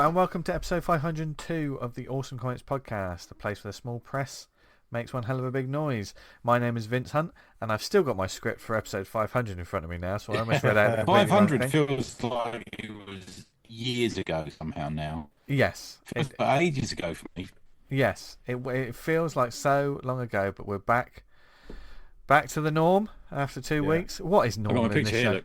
and welcome to episode 502 of the Awesome Comics Podcast, the place where the small press makes one hell of a big noise. My name is Vince Hunt, and I've still got my script for episode 500 in front of me now, so I almost read out the 500 feels like it was years ago somehow now. Yes. Feels like ages ago for me. Yes, it feels like so long ago, but we're back to the norm after 2 weeks. What is normal in this show? Look.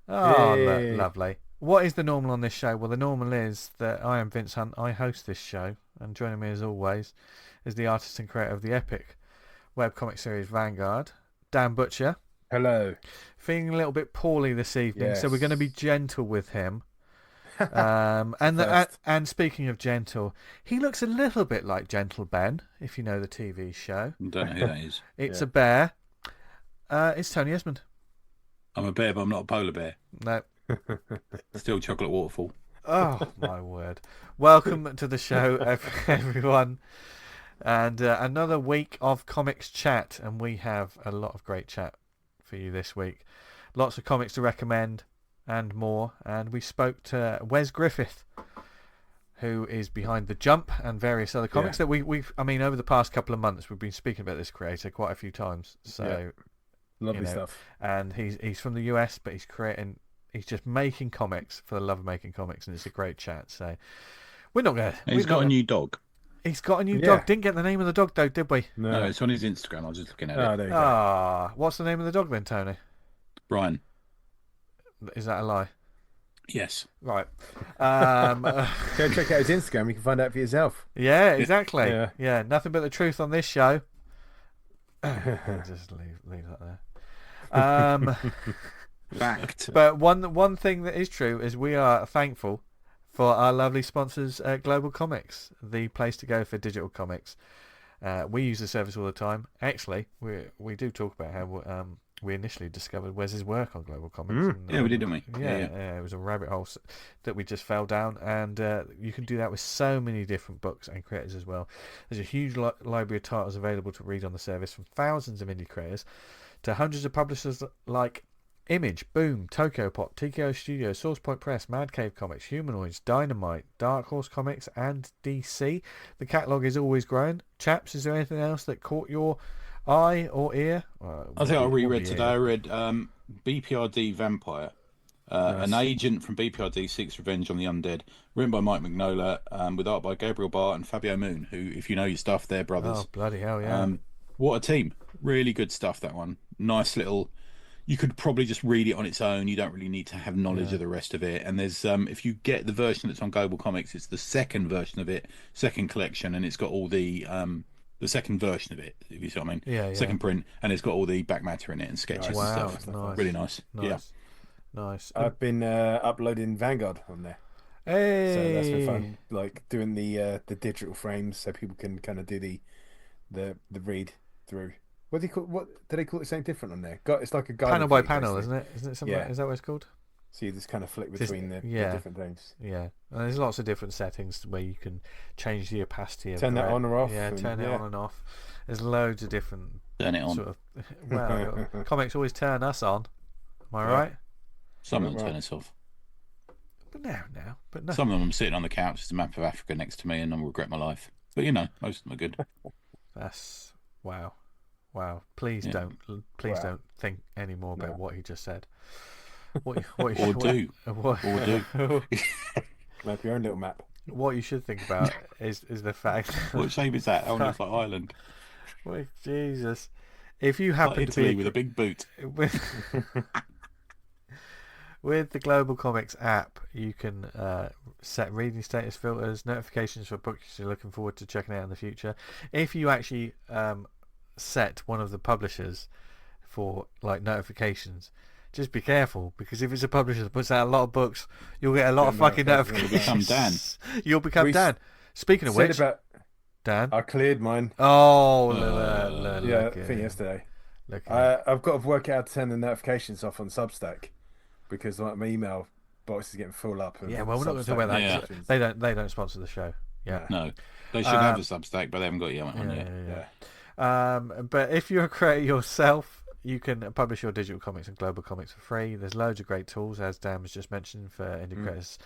Oh, lovely. What is the normal on this show? Well, the normal is that I am Vince Hunt. I host this show, and joining me as always is the artist and creator of the epic webcomic series Vanguard, Dan Butcher. Hello. Feeling a little bit poorly this evening, so we're going to be gentle with him. And speaking of gentle, he looks a little bit like Gentle Ben, if you know the TV show. I don't know who that is. It's a bear. It's Tony Esmond. I'm a bear, but I'm not a polar bear. No. Still chocolate waterfall. Oh, my word. Welcome to the show, everyone. And another week of comics chat, and we have a lot of great chat for you this week. Lots of comics to recommend and more, and we spoke to Wes Griffith, who is behind The Jump and various other comics that we've over the past couple of months we've been speaking about this creator quite a few times, so lovely stuff. And he's from the US, but he's just making comics for the love of making comics, and it's a great chat. So we're not gonna He's got a new dog. He's got a new dog. Didn't get the name of the dog though, did we? No, it's on his Instagram. I was just looking at it. There you go. What's the name of the dog then, Tony? Brian. Is that a lie? Yes. Right. Go check out his Instagram. You can find out for yourself. Yeah, exactly. Yeah. Nothing but the truth on this show. Just leave that there. Fact. But one thing that is true is we are thankful for our lovely sponsors at Global Comics, the place to go for digital comics. We use the service all the time. Actually, we do talk about how we initially discovered Wes's work on Global Comics. And, we did, didn't we? Yeah, it was a rabbit hole that we just fell down, and you can do that with so many different books and creators as well. There's a huge library of titles available to read on the service, from thousands of indie creators to hundreds of publishers like Image, Boom, Tokyo Pop, TKO Studios, Source Point Press, Mad Cave Comics, Humanoids, Dynamite, Dark Horse Comics, and DC. The catalogue is always growing. Chaps, is there anything else that caught your eye or ear? I think I reread today. I read BPRD Vampire. Nice. An agent from BPRD seeks revenge on the undead. Written by Mike McNola, with art by Gabriel Barr and Fabio Moon, who, if you know your stuff, they're brothers. Oh, bloody hell, yeah. What a team. Really good stuff, that one. Nice little... You could probably just read it on its own. You don't really need to have knowledge of the rest of it. And there's if you get the version that's on Global Comics, it's the second version of it, second collection, and it's got all the second version of it, if you see what I mean. Yeah. Second print, and it's got all the back matter in it and sketches and stuff. Nice. Really nice. Yeah. Nice. I've been uploading Vanguard on there. Hey. So that's been fun. Like doing the digital frames, so people can kind of do the read through. What do they call it? Something different on there? It's like a guide panel by panel, isn't it? Isn't it something? Yeah. Is that what it's called? So you just kind of flick between the different things. Yeah, and there's lots of different settings where you can change the opacity of turn that on or off. Yeah, turn it on and off. There's loads of different. Turn it on. Sort of, well, comics always turn us on. Am I right? Some of them turn us off. But now. Some of them I'm sitting on the couch. There's a map of Africa next to me, and I'll regret my life. But most of them are good. That's wow. Please don't think any more about what he just said. What you do. Make your own little map. What you should think about is the fact. What shape is that? Oh, it's like Ireland. Well, Jesus, if you happen like Italy with a big boot. With the Global Comics app, you can set reading status filters, notifications for books you're looking forward to checking out in the future. If you actually set one of the publishers for like notifications, just be careful, because if it's a publisher that puts out a lot of books, you'll get a lot of fucking notifications. You'll become Dan. Speaking of which, Dan, I cleared mine. Oh, I think yesterday. I've got to work out how to turn the notifications off on Substack, because my email box is getting full up. Yeah, well, we're not going to talk about that. Yeah. They don't sponsor the show. Yeah, no, they should have a Substack, but they haven't got it yet. Yeah. But if you're a creator yourself, you can publish your digital comics and global comics for free. There's loads of great tools, as Dan was just mentioned, for indie creators,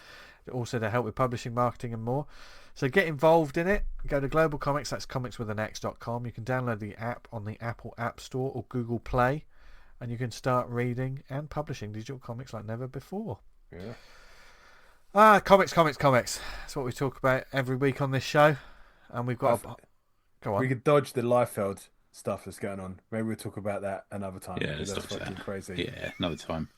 also to help with publishing, marketing, and more. So get involved in it. Go to Global Comics, that's comicswithanx.com. You can download the app on the Apple App Store or Google Play, and you can start reading and publishing digital comics like never before. Yeah. Comics. That's what we talk about every week on this show. And we've got... Go on. We could dodge the Liefeld stuff that's going on. Maybe we'll talk about that another time. Yeah, That's let's dodge fucking that. crazy. Yeah, another time.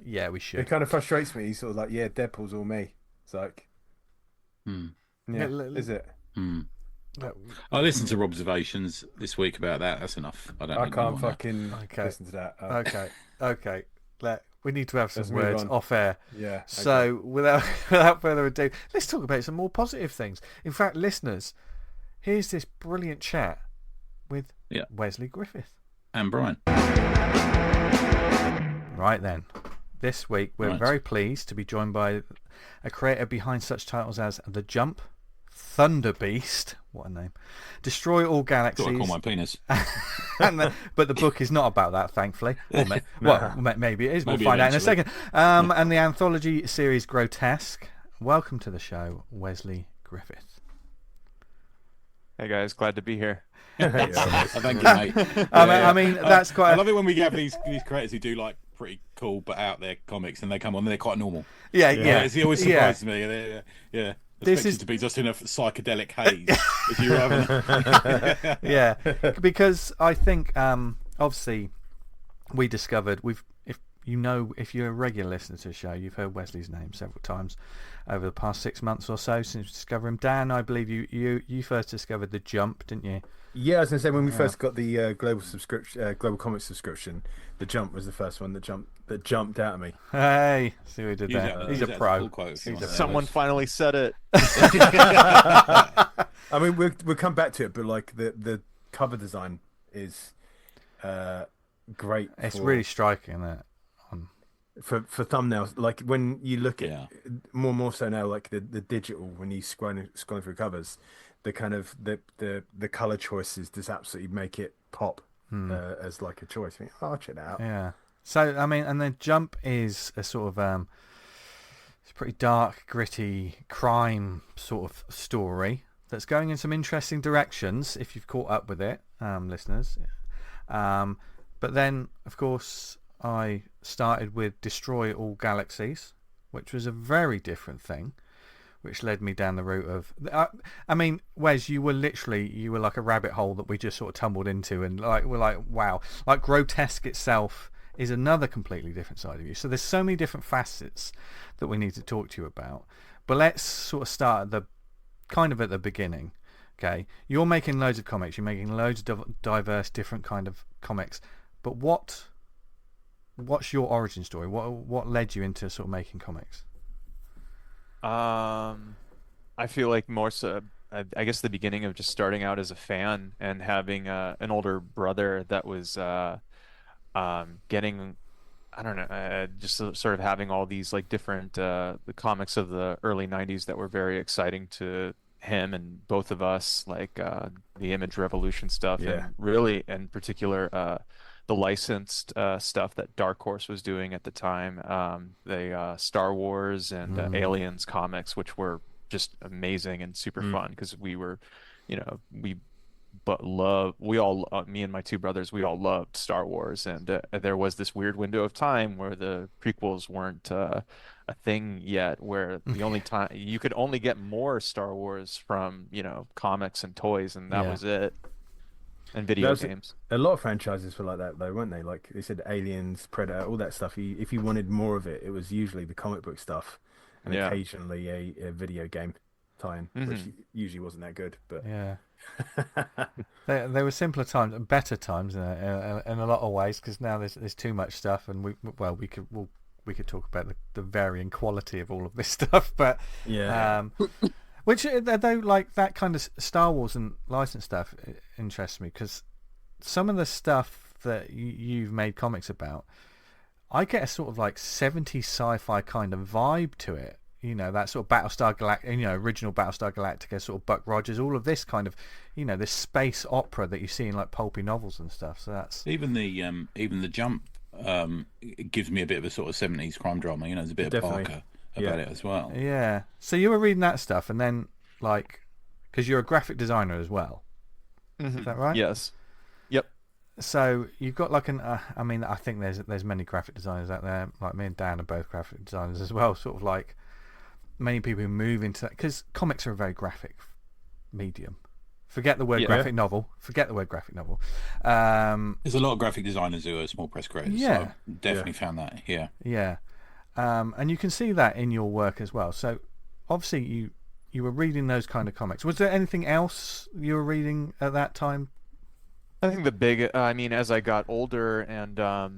Yeah, we It should. kind of frustrates me. He's sort of like, yeah, Deadpool's all me. It's like, yeah, is it? I listened to Observations this week about that. That's enough. I can't need more fucking Okay. listen to that. Okay. We need to have some Let's move words on. off air. Yeah. So without further ado, let's talk about some more positive things. In fact, listeners, here's this brilliant chat with Wesley Griffith. And Brian. Right then, this week we're very pleased to be joined by a creator behind such titles as The Jump, Thunder Beast, what a name, Destroy All Galaxies. Thought I call my penis. But the book is not about that, thankfully. Or maybe it is. Maybe we'll find out in a eventually. second. And the anthology series Grotesk. Welcome to the show, Wesley Griffith. Hey guys, glad to be here. Thank you, mate. I mean, that's quite. I love it when we have these creators who do like pretty cool but out there comics, and they come on and they're quite normal. Yeah. It always surprises me. Yeah. This is to be just in a psychedelic haze, if you haven't. Yeah, because I think obviously we discovered if you're a regular listener to the show, you've heard Wesley's name several times over the past 6 months or so since discovering him. Dan, I believe you first discovered The Jump, didn't you? Yeah, I was gonna say when we first got the global comics subscription, The Jump was the first one that jumped out at me. Hey, see what he did there. He's a pro. Someone finally said it. I mean, we'll come back to it, but like the cover design is great. It's really striking, isn't it? For thumbnails, like when you look at more and more so now, like the digital, when you scrolling through covers, the kind of the color choices just absolutely make it pop as like a choice. I think, I'll check that out. Yeah. So I mean, and The Jump is a sort of it's a pretty dark, gritty crime sort of story that's going in some interesting directions. If you've caught up with it, listeners. But then, of course, I started with Destroy All Galaxies, which was a very different thing, which led me down the route of... I mean, Wes, you were like a rabbit hole that we just sort of tumbled into, and we're like, wow. Like Grotesk itself is another completely different side of you. So there's so many different facets that we need to talk to you about. But let's sort of start at the beginning. Okay, you're making loads of comics. You're making loads of diverse, different kind of comics. But what's your origin story? What led you into sort of making comics? I feel like more so, I guess the beginning of just starting out as a fan and having an older brother that was getting, I don't know, just sort of having all these like different the comics of the early 90s that were very exciting to him and both of us, like the Image Revolution stuff, and really in particular the licensed stuff that Dark Horse was doing at the time, the Star Wars and Aliens comics, which were just amazing and super fun because we were, me and my two brothers, we all loved Star Wars, and there was this weird window of time where the prequels weren't a thing yet, where the only time you could only get more Star Wars from comics and toys, and that was it. And video games. A lot of franchises were like that, though, weren't they? Like they said, Aliens, Predator, all that stuff. If you wanted more of it, it was usually the comic book stuff, and occasionally a video game tie-in, which usually wasn't that good. But there were simpler times, better times in a lot of ways. Because now there's too much stuff, and we could talk about the varying quality of all of this stuff, but which, though, like that kind of Star Wars and licensed stuff interests me, because some of the stuff that you've made comics about, I get a sort of like 70s sci-fi kind of vibe to it. that sort of Battlestar original Battlestar Galactica sort of Buck Rogers, all of this kind of, this space opera that you see in like pulpy novels and stuff. So that's even the Jump. It gives me a bit of a sort of 70s crime drama. There's a bit Definitely. of Parker about it as well. Yeah. So you were reading that stuff, and then like, because you're a graphic designer as well, is that right? Yes. Yep. So you've got like I think there's many graphic designers out there. Like me and Dan are both graphic designers as well. Sort of like many people who move into that, because comics are a very graphic medium. Forget the word graphic novel. Forget the word graphic novel. There's a lot of graphic designers who are small press creators. Yeah. So I've definitely found that. Yeah. Yeah. And you can see that in your work as well. So obviously you were reading those kind of comics. Was there anything else you were reading at that time? I think the big, as I got older and I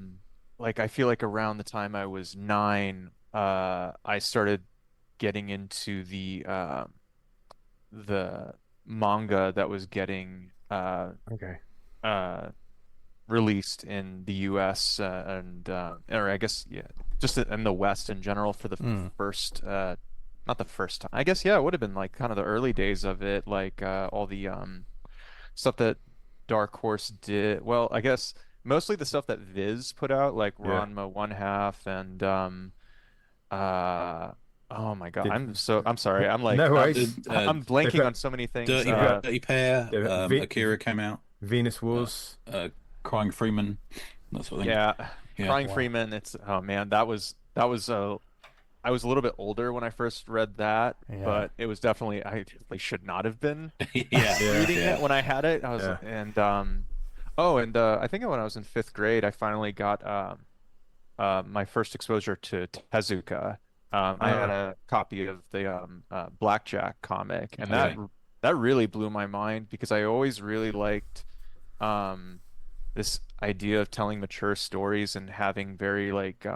feel like around the time I was 9, I started getting into the manga that was getting released in the US or I guess just in the West in general for the first not the first time. I guess it would have been like kind of the early days of it, like all the stuff that Dark Horse did. Well, I guess mostly the stuff that Viz put out, like Ranma One Half and oh my God, I'm sorry. I'm like, No worries. I'm blanking on so many things. Dirty Pair, Akira came out. Venus Wars, Crying Freeman, that sort of thing. Yeah. Crying Freeman. It's man, that was I was a little bit older when I first read that, but it was definitely I definitely should not have been reading it when I had it. I was I think when I was in 5th grade, I finally got my first exposure to Tezuka. I had a copy of the Blackjack comic, and that really blew my mind because I always really liked this idea of telling mature stories and having very like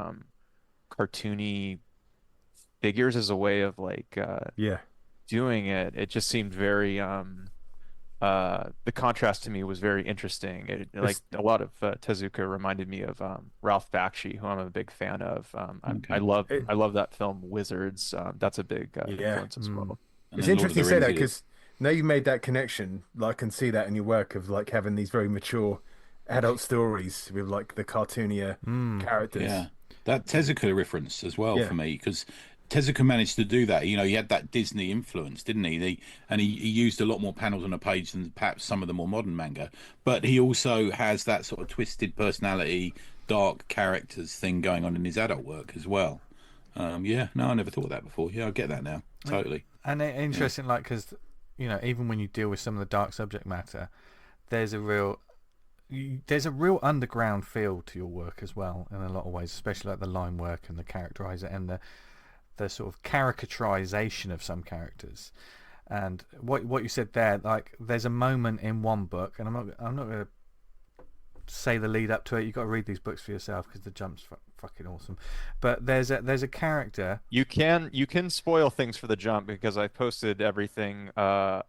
cartoony figures as a way of like doing it. It just seemed very the contrast to me was very interesting. Like a lot of Tezuka reminded me of Ralph Bakshi, who I'm a big fan of. I love that film Wizards. That's a big influence as well. It's interesting you say that because now you've made that connection. Like, I can see that in your work of like having these very mature adult stories with like the cartoonier characters. Yeah, that Tezuka reference as well for me, because Tezuka managed to do that. He had that Disney influence, didn't he? He used a lot more panels on a page than perhaps some of the more modern manga. But he also has that sort of twisted personality, dark characters thing going on in his adult work as well. I never thought of that before. Yeah, I get that now. Totally. And interesting, like, because, even when you deal with some of the dark subject matter, there's a real underground feel to your work as well in a lot of ways, especially like the line work and the characterizer and the sort of caricaturization of some characters. And what you said there, like, there's a moment in one book, and I'm not going to say the lead up to it. You've got to read these books for yourself because the Jump's fucking awesome. But there's a character. You can spoil things for the Jump because I posted everything on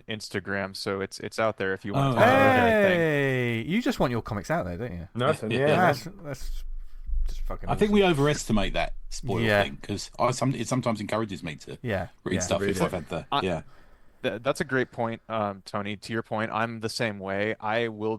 Instagram, so it's out there if you want to talk about anything. Hey, you just want your comics out there, don't you? Nothing. That's just fucking. I think we overestimate that spoil thing because it sometimes encourages me to read stuff if I've had the That's a great point, Tony. To your point, I'm the same way. I will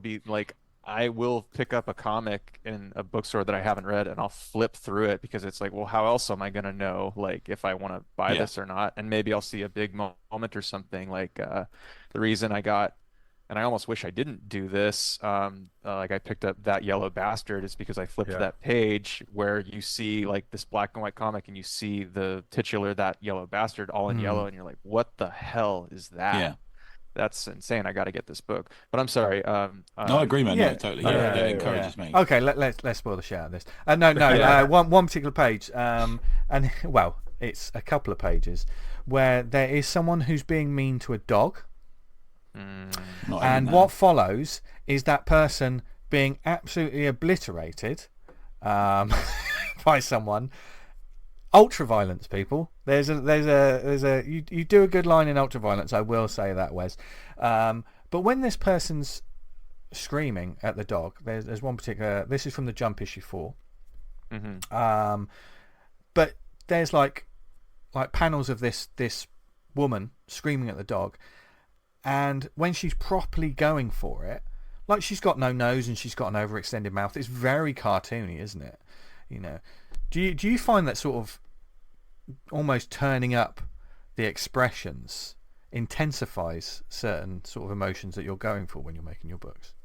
pick up a comic in a bookstore that I haven't read, and I'll flip through it because it's like, well, how else am I gonna know, like, if I want to buy this or not? And maybe I'll see a big moment or something. Like the reason I got, and I almost wish I didn't do this, like I picked up That Yellow Bastard, is because I flipped that page where you see like this black and white comic, and you see the titular That Yellow Bastard all in yellow, and you're like, what the hell is that? Yeah. That's insane. I got to get this book. But I'm sorry. No, I agree, man. No, totally. It encourages me. Okay, let's spoil the shit out of this. One particular page, and well, it's a couple of pages where there is someone who's being mean to a dog, and what follows is that person being absolutely obliterated by someone. Ultraviolence, people. There's a you do a good line in ultraviolence, I will say that, Wes. But when this person's screaming at the dog, there's one particular. This is from the Jump issue 4. But there's like like panels of this woman screaming at the dog, and when she's properly going for it, like she's got no nose and she's got an overextended mouth. It's very cartoony, isn't it? You know, do you find that sort of almost turning up the expressions intensifies certain sort of emotions that you're going for when you're making your books?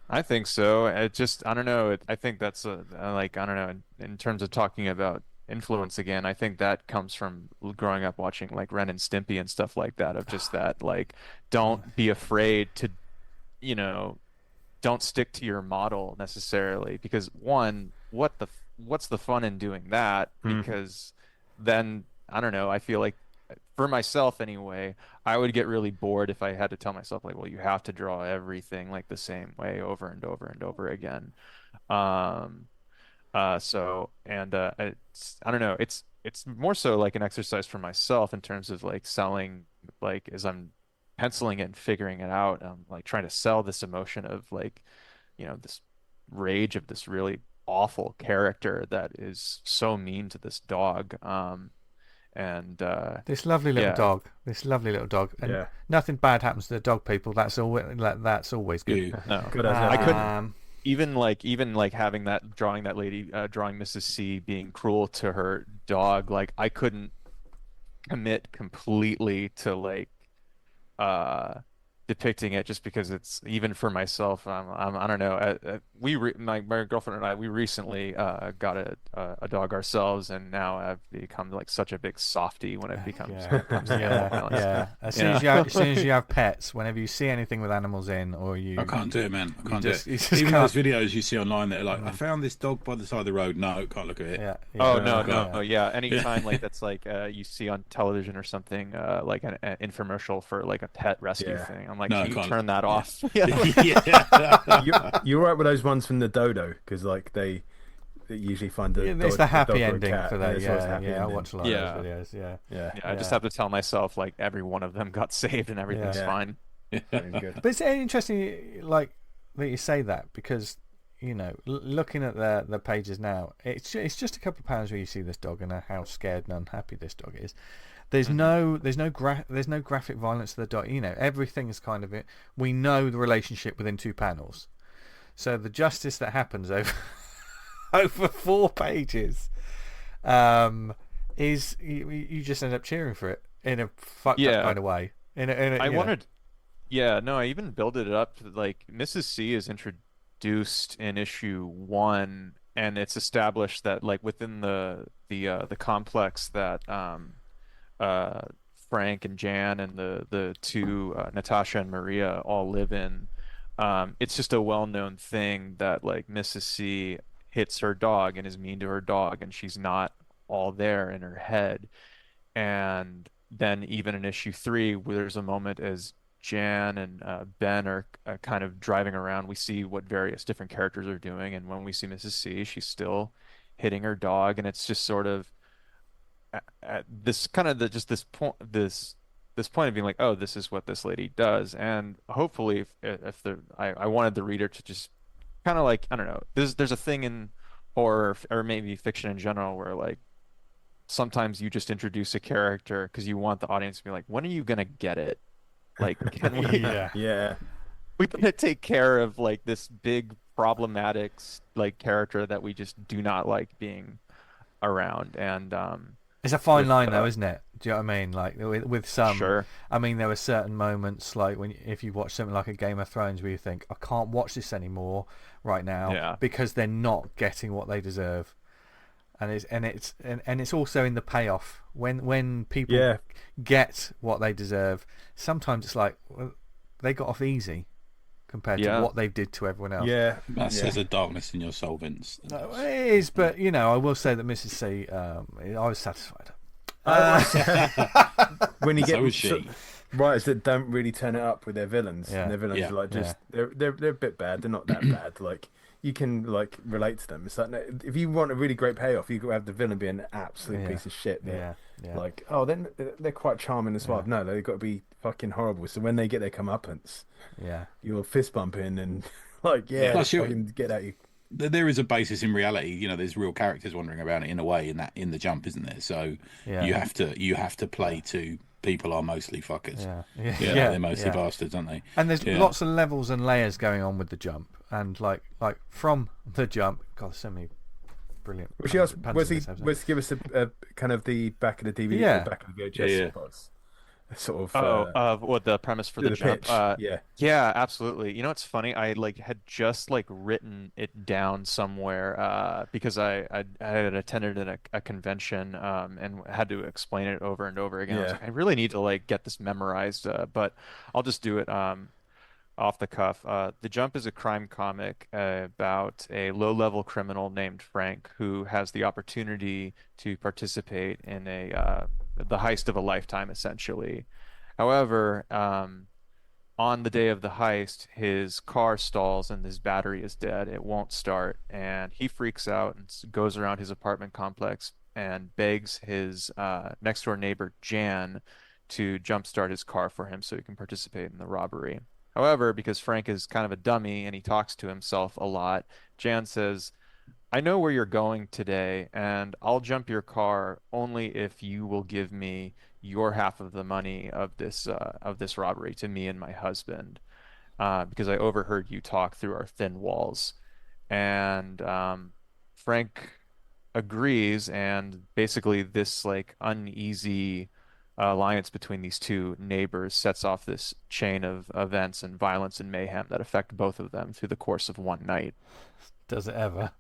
I think so. I don't know. I think that's like, I don't know, in terms of talking about influence again, I think that comes from growing up watching like Ren and Stimpy and stuff like that, of just that, like, don't be afraid to, you know, don't stick to your model necessarily, because one, what's the fun in doing that? Because then, I don't know, I feel like for myself anyway, I would get really bored if I had to tell myself like, well, you have to draw everything like the same way over and over and over again. It's, I don't know, it's more so like an exercise for myself in terms of like selling, like as I'm penciling it and figuring it out, I'm like trying to sell this emotion of like, you know, this rage of this really awful character that is so mean to this dog. This lovely little dog, and nothing bad happens to the dog people. That's always good. No. Good I couldn't even like having that drawing Mrs. C being cruel to her dog, like I couldn't commit completely to like depicting it, just because it's, even for myself, I don't know, my girlfriend and I, we recently got a dog ourselves, and now I've become like such a big softie when it comes to animal violence. As soon as you have pets, whenever you see anything with animals in, or you, I can't do it, man. I can't do it. just Even can't. those videos you see online that are like, I found this dog by the side of the road. No, can't look at it. Anytime like that's like you see on television or something, like an infomercial for like a pet rescue thing, I'm like, No, can you turn that off? You're right with those ones from the dodo, because like they usually find it's the happy ending for that. I watch a lot of those videos. I just have to tell myself like every one of them got saved and everything's fine. Good. But it's interesting, like, that you say that, because, you know, looking at the pages now, it's just a couple of panels where you see this dog and how scared and unhappy this dog is. There's no graphic violence to the dog. You know, everything is kind of it. We know the relationship within 2 panels, so the justice that happens over 4 pages is you just end up cheering for it in a fucked up kind of way. I even builded it up like Mrs. C is introduced in issue 1, and it's established that like within the complex that Frank and Jan and the 2 Natasha and Maria all live in. It's just a well-known thing that like Mrs. C hits her dog and is mean to her dog, and she's not all there in her head. And then even in issue 3, where there's a moment as Jan and Ben are kind of driving around, we see what various different characters are doing, and when we see Mrs. C, she's still hitting her dog, and it's just sort of at this kind of this point of being like, oh, this is what this lady does. And hopefully I wanted the reader to just kind of like, I don't know, there's a thing in horror or maybe fiction in general where like sometimes you just introduce a character because you want the audience to be like, when are you gonna get it? Like, can we we gonna take care of like this big problematic like character that we just do not like being around? And it's a fine line though, isn't it? Do you know what I mean? Like with some, sure. I mean, there were certain moments like if you watch something like a Game of Thrones where you think, I can't watch this anymore right now because they're not getting what they deserve, and it's also in the payoff when people get what they deserve. Sometimes it's like, well, they got off easy compared to what they did to everyone else. There's a darkness in your soul, Vince. No, it is, but you know, I will say that Mrs. C, I was satisfied. When you get so is she. Writers that don't really turn it up with their villains, and their villains are like just they're a bit bad. They're not that bad. Like, you can like relate to them. It's like, if you want a really great payoff, you got to have the villain be an absolute piece of shit. Like, oh, then they're quite charming as well. No, they've got to be fucking horrible. So when they get their comeuppance, you're fist bumping and like, Plus fucking get at you. there is a basis in reality. There's real characters wandering around in a way in the jump, isn't there? So Yeah. you have to play to people are mostly fuckers. Yeah. They're mostly bastards, aren't they? And there's lots of levels and layers going on with the jump, and like from the jump, God, there's so many brilliant. Wesley, give us a kind of the back of the DVD, the back of the VHS. Sort of what the premise for the jump pitch. Yeah, absolutely. It's funny, I had just written it down somewhere because I had attended a convention and had to explain it over and over again. I was like, I really need to get this memorized, but I'll just do it off the cuff. The Jump is a crime comic about a low-level criminal named Frank who has the opportunity to participate in the heist of a lifetime, essentially. However, on the day of the heist, his car stalls and his battery is dead. It won't start, and he freaks out and goes around his apartment complex and begs his next-door neighbor, Jan, to jumpstart his car for him so he can participate in the robbery. However, because Frank is kind of a dummy and he talks to himself a lot, Jan says, I know where you're going today, and I'll jump your car only if you will give me your half of the money of this robbery to me and my husband, because I overheard you talk through our thin walls. And Frank agrees, and basically this uneasy alliance between these two neighbors sets off this chain of events and violence and mayhem that affect both of them through the course of one night. Does it ever?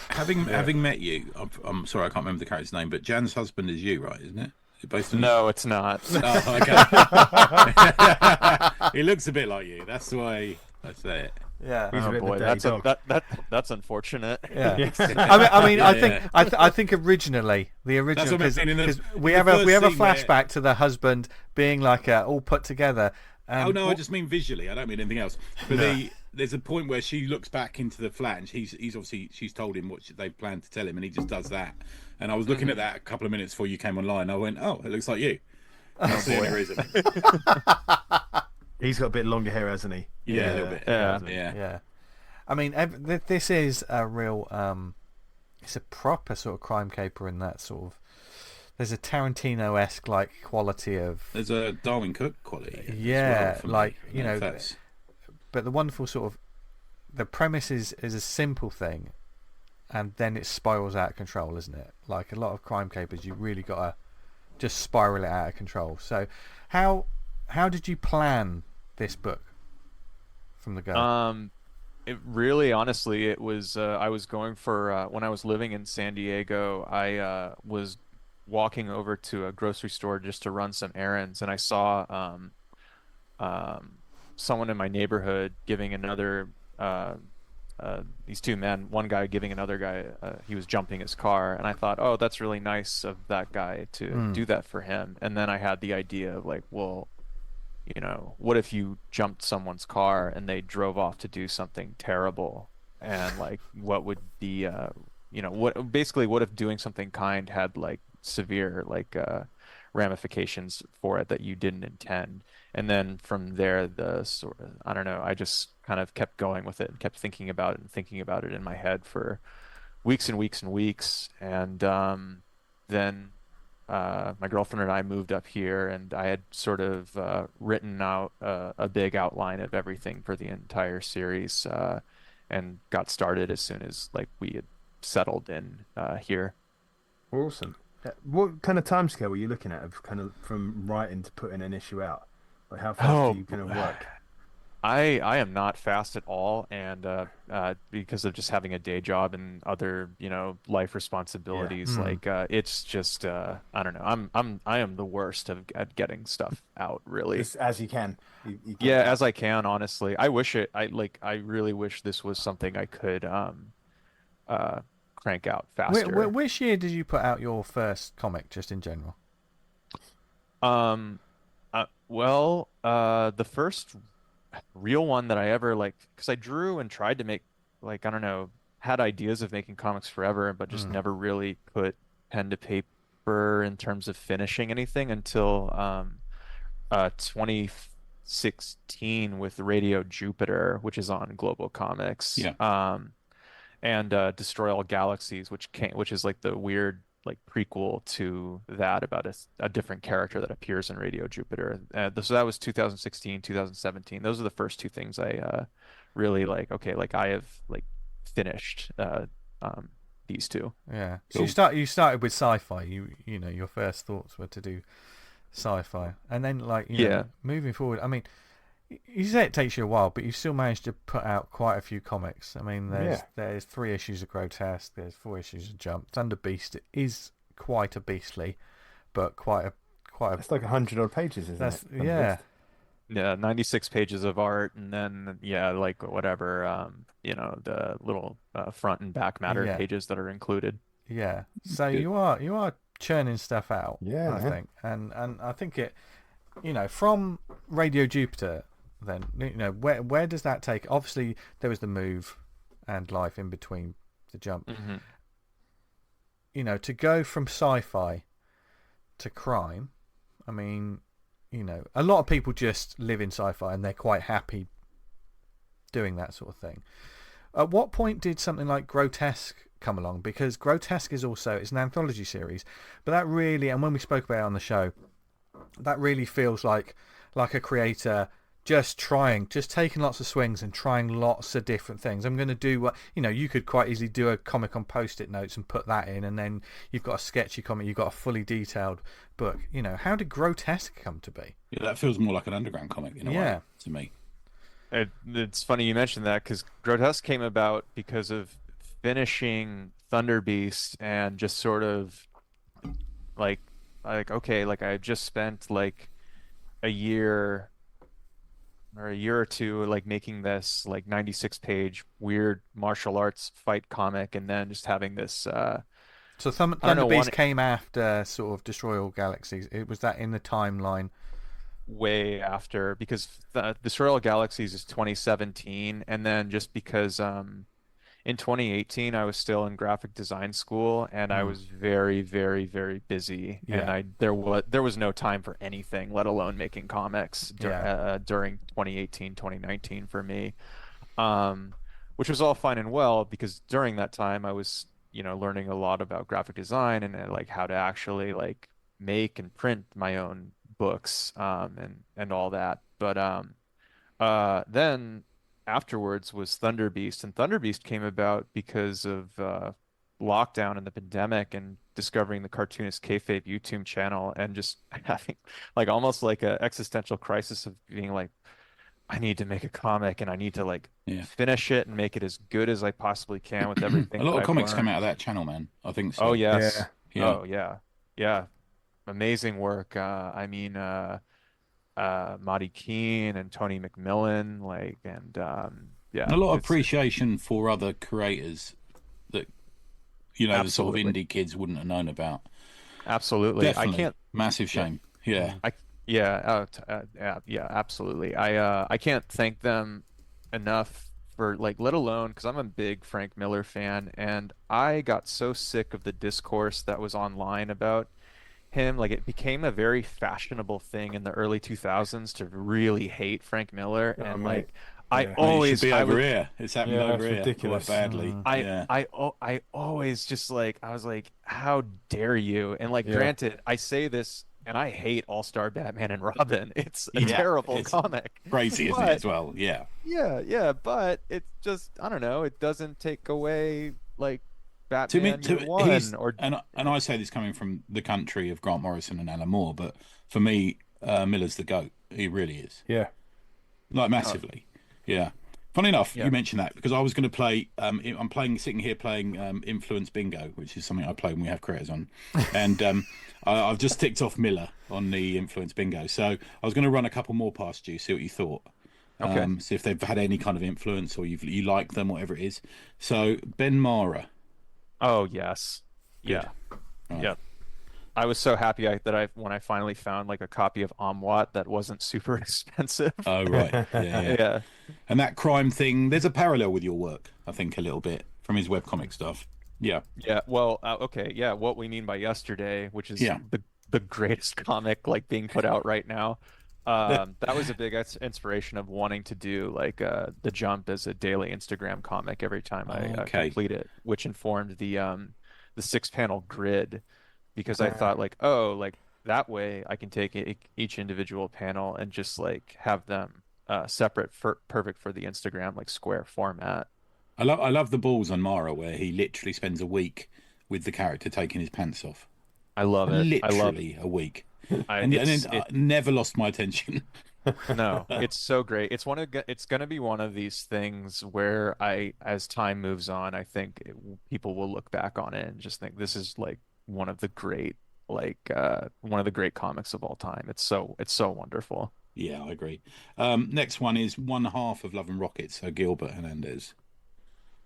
Having met you, I'm sorry, I can't remember the character's name, but Jan's husband is you, right? Isn't it? No, it's not. Oh, okay. He looks a bit like you. That's why I say it. Yeah. Oh boy, that's unfortunate. Yeah. I think originally because we have a flashback to the husband being all put together. Oh no, I just mean visually. I don't mean anything else. But there's a point where she looks back into the flat, and she's obviously she's told him what they plan to tell him, and he just does that. And I was looking at that a couple of minutes before you came online. I went, oh, it looks like you. That's the only reason. He's got a bit longer hair, hasn't he? Yeah, a little bit. Yeah. I mean, this is a real. It's a proper sort of crime caper in that sort of. There's a Tarantino-esque quality of. There's a Darwin Cook quality. Yeah, but the wonderful sort of. The premise is a simple thing, and then it spirals out of control, isn't it? Like a lot of crime capers, you really gotta just spiral it out of control. So, how did you plan this book from the go? It really, honestly, it was. I was going for when I was living in San Diego. I was walking over to a grocery store just to run some errands, and I saw someone in my neighborhood giving another. These two men, one guy giving another guy, he was jumping his car, and I thought, oh, that's really nice of that guy to do that for him. And then I had the idea of well, what if you jumped someone's car and they drove off to do something terrible? And what would the, what if doing something kind had severe ramifications for it that you didn't intend? And then from there, I don't know, I just kind of kept going with it and kept thinking about it in my head for weeks and weeks and weeks. And then my girlfriend and I moved up here, and I had sort of written out a big outline of everything for the entire series and got started as soon as we had settled in here. Awesome. What kind of timescale were you looking at of kind of from writing to putting an issue out? How fast do you kind of work? I am not fast at all, and because of just having a day job and other life responsibilities, it's just I don't know. I am the worst at getting stuff out, really. Just as you can. You can. Yeah, as I can. Honestly, I really wish this was something I could crank out faster. Which year did you put out your first comic, just in general? The first real one that I ever because I drew and tried to make I don't know, had ideas of making comics forever, but just never really put pen to paper in terms of finishing anything until 2016 with Radio Jupiter, which is on Global Comics. Yeah. and Destroy All Galaxies, which is like the weird like prequel to that about a different character that appears in Radio Jupiter. So that was 2016, 2017. Those are the first two things I really like. Okay, like I have like finished these two. Yeah. Cool. So you started with sci-fi. You know your first thoughts were to do sci-fi, and then like you know, moving forward. I mean, you say it takes you a while, but you still managed to put out quite a few comics. I mean, there's 3 issues of Grotesk, there's 4 issues of Jump. Thunder Beast is quite a beastly, but quite a. It's like 100 odd pages, isn't it? Yeah. Yeah, 96 pages of art, and then like whatever, you know, the little front and back matter pages that are included. Yeah. So you are churning stuff out. Yeah, I think, and I think it, you know, from Radio Jupiter. Then you know where does that take? Obviously, there was the move and life in between the Jump. Mm-hmm. You know, to go from sci-fi to crime. I mean, you know, a lot of people just live in sci-fi and they're quite happy doing that sort of thing. At what point did something like Grotesk come along? Because Grotesk is also, it's an anthology series, but that really, and when we spoke about it on the show, that really feels like a creator just taking lots of swings and trying lots of different things. I'm going to do what, you know, you could quite easily do a comic on post-it notes and put that in, and then you've got a sketchy comic, you've got a fully detailed book. You know, how did Grotesk come to be? Yeah, that feels more like an underground comic in a way to me. It's funny you mentioned that, because Grotesk came about because of finishing Thunder Beast and just sort of like okay, like I just spent like a year or two like making this like 96-page weird martial arts fight comic, and then just having this so Thunder Beast came after sort of Destroy All Galaxies. Was that in the timeline? Way after, because Destroy All Galaxies is 2017, and then just because in 2018 I was still in graphic design school, and I was very, very, very busy, and there was no time for anything, let alone making comics during 2018, 2019 for me, which was all fine and well, because during that time I was, you know, learning a lot about graphic design and like how to actually like make and print my own books and all that. But then afterwards was Thunder Beast, and Thunder Beast came about because of lockdown and the pandemic, and discovering the Cartoonist Kayfabe YouTube channel, and just having like almost like a existential crisis of being like, I need to make a comic, and I need to like finish it and make it as good as I possibly can with everything. A lot of comics come out of that channel, man. I think so. Oh yes. Yeah. Oh yeah. Amazing work. I mean, Matty Keene and Tony McMillman, like, and and a lot of appreciation for other creators that, you know, the sort of indie kids wouldn't have known about. Absolutely. Definitely. I can't. Massive shame. Yeah. Absolutely. I can't thank them enough for like, let alone, because I'm a big Frank Miller fan, and I got so sick of the discourse that was online about him. Like, it became a very fashionable thing in the early 2000s to really hate Frank Miller, and like I always here. It's happening over here. Ridiculous. Quite badly. I always just like, I was like, how dare you? And like, granted, I say this and I hate All-Star Batman and Robin. It's a terrible comic. Crazy, isn't it, as well? Yeah. Yeah, but it's just, I don't know, it doesn't take away like Batman and I say this coming from the country of Grant Morrison and Alan Moore, but for me, Miller's the GOAT. He really is. Yeah. Like, massively. Yeah. Funny enough, you mentioned that, because I was going to play. I'm sitting here playing Influence Bingo, which is something I play when we have creators on, and I've just ticked off Miller on the Influence Bingo. So I was going to run a couple more past you, see what you thought. Okay. See if they've had any kind of influence, or you like them, whatever it is. So Ben Marra. Oh yes. Yeah. Right. Yeah. I was so happy when I finally found like a copy of Amwat that wasn't super expensive. Oh right, yeah. And that crime thing, there's a parallel with your work, I think, a little bit from his webcomic stuff. Yeah. Yeah. Well, okay. Yeah. What we mean by Yesterday, which is the greatest comic like being put out right now. That was a big inspiration of wanting to do like the jump as a daily Instagram comic every time I Okay. complete it, which informed the 6 panel grid because I Uh, thought like, oh, like that way I can take each individual panel and just like have them separate for perfect for the Instagram like square format. I love the balls on Marra where he literally spends a week with the character taking his pants off. I love it. I love Literally a week, I and it's I it never lost my attention. No, it's so great. It's gonna be one of these things where as time moves on, I think people will look back on it and just think this is like one of the great comics of all time. It's so wonderful. Yeah, I agree. Next one is one half of Love and Rockets, so Gilbert Hernandez.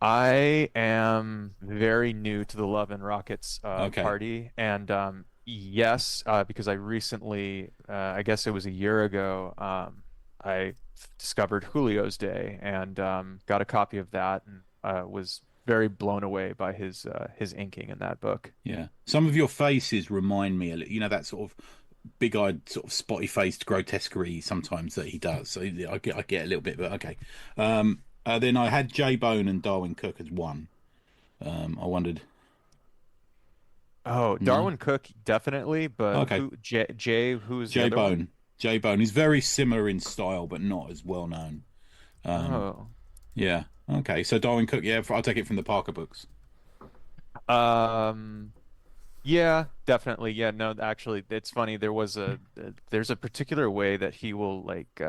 I am very new to the Love and Rockets Okay. party, and yes, because I recently, I guess it was a year ago, I discovered Julio's Day and got a copy of that, and was very blown away by his inking in that book. Yeah. Some of your faces remind me, that sort of big-eyed, sort of spotty-faced grotesquerie sometimes that he does. So I get a little bit, but okay. Then I had J Bone and Darwin Cook as one. I wondered. Oh, No. Darwin Cook definitely, but Okay. who's the J other one? Bone. J Bone is very similar in style, but not as well known. Um, Oh. yeah. Okay. So Darwin Cook. Yeah, I'll take it from the Parker books. Um, yeah, definitely. Yeah, no, actually, it's funny. There's a particular way that he will like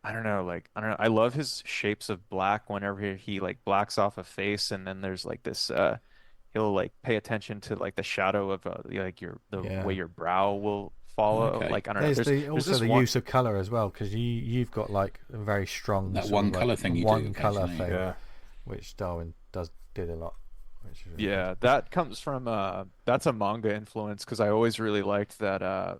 I don't know. I love his shapes of black whenever he like blacks off a face and then there's like this he'll like pay attention to like the shadow of like the way Yeah. your brow will follow. Okay. Like I don't know. There's There's also this the one. use of color as well, because you've got like a very strong That sort one of like color thing you do one color occasionally. thing, yeah. which Darwin did a lot, which is really good. Yeah, that comes from that's a manga influence because I always really liked that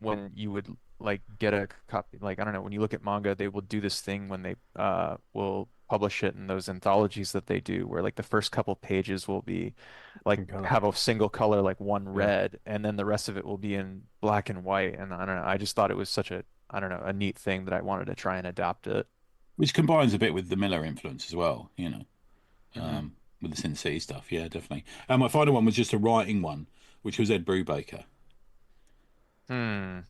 when you would like get a copy like I don't know when you look at manga they will do this thing when they will publish it in those anthologies that they do where like the first couple pages will be like In color. have a single color like one Yeah. red and then the rest of it will be in black and white and I don't know I just thought it was such a I don't know a neat thing that I wanted to try and adapt it. Which combines a bit with the Miller influence as well. Hmm. With the Sin City stuff. Yeah, definitely. And my final one was just a writing one, which was Ed Brubaker. Hmm.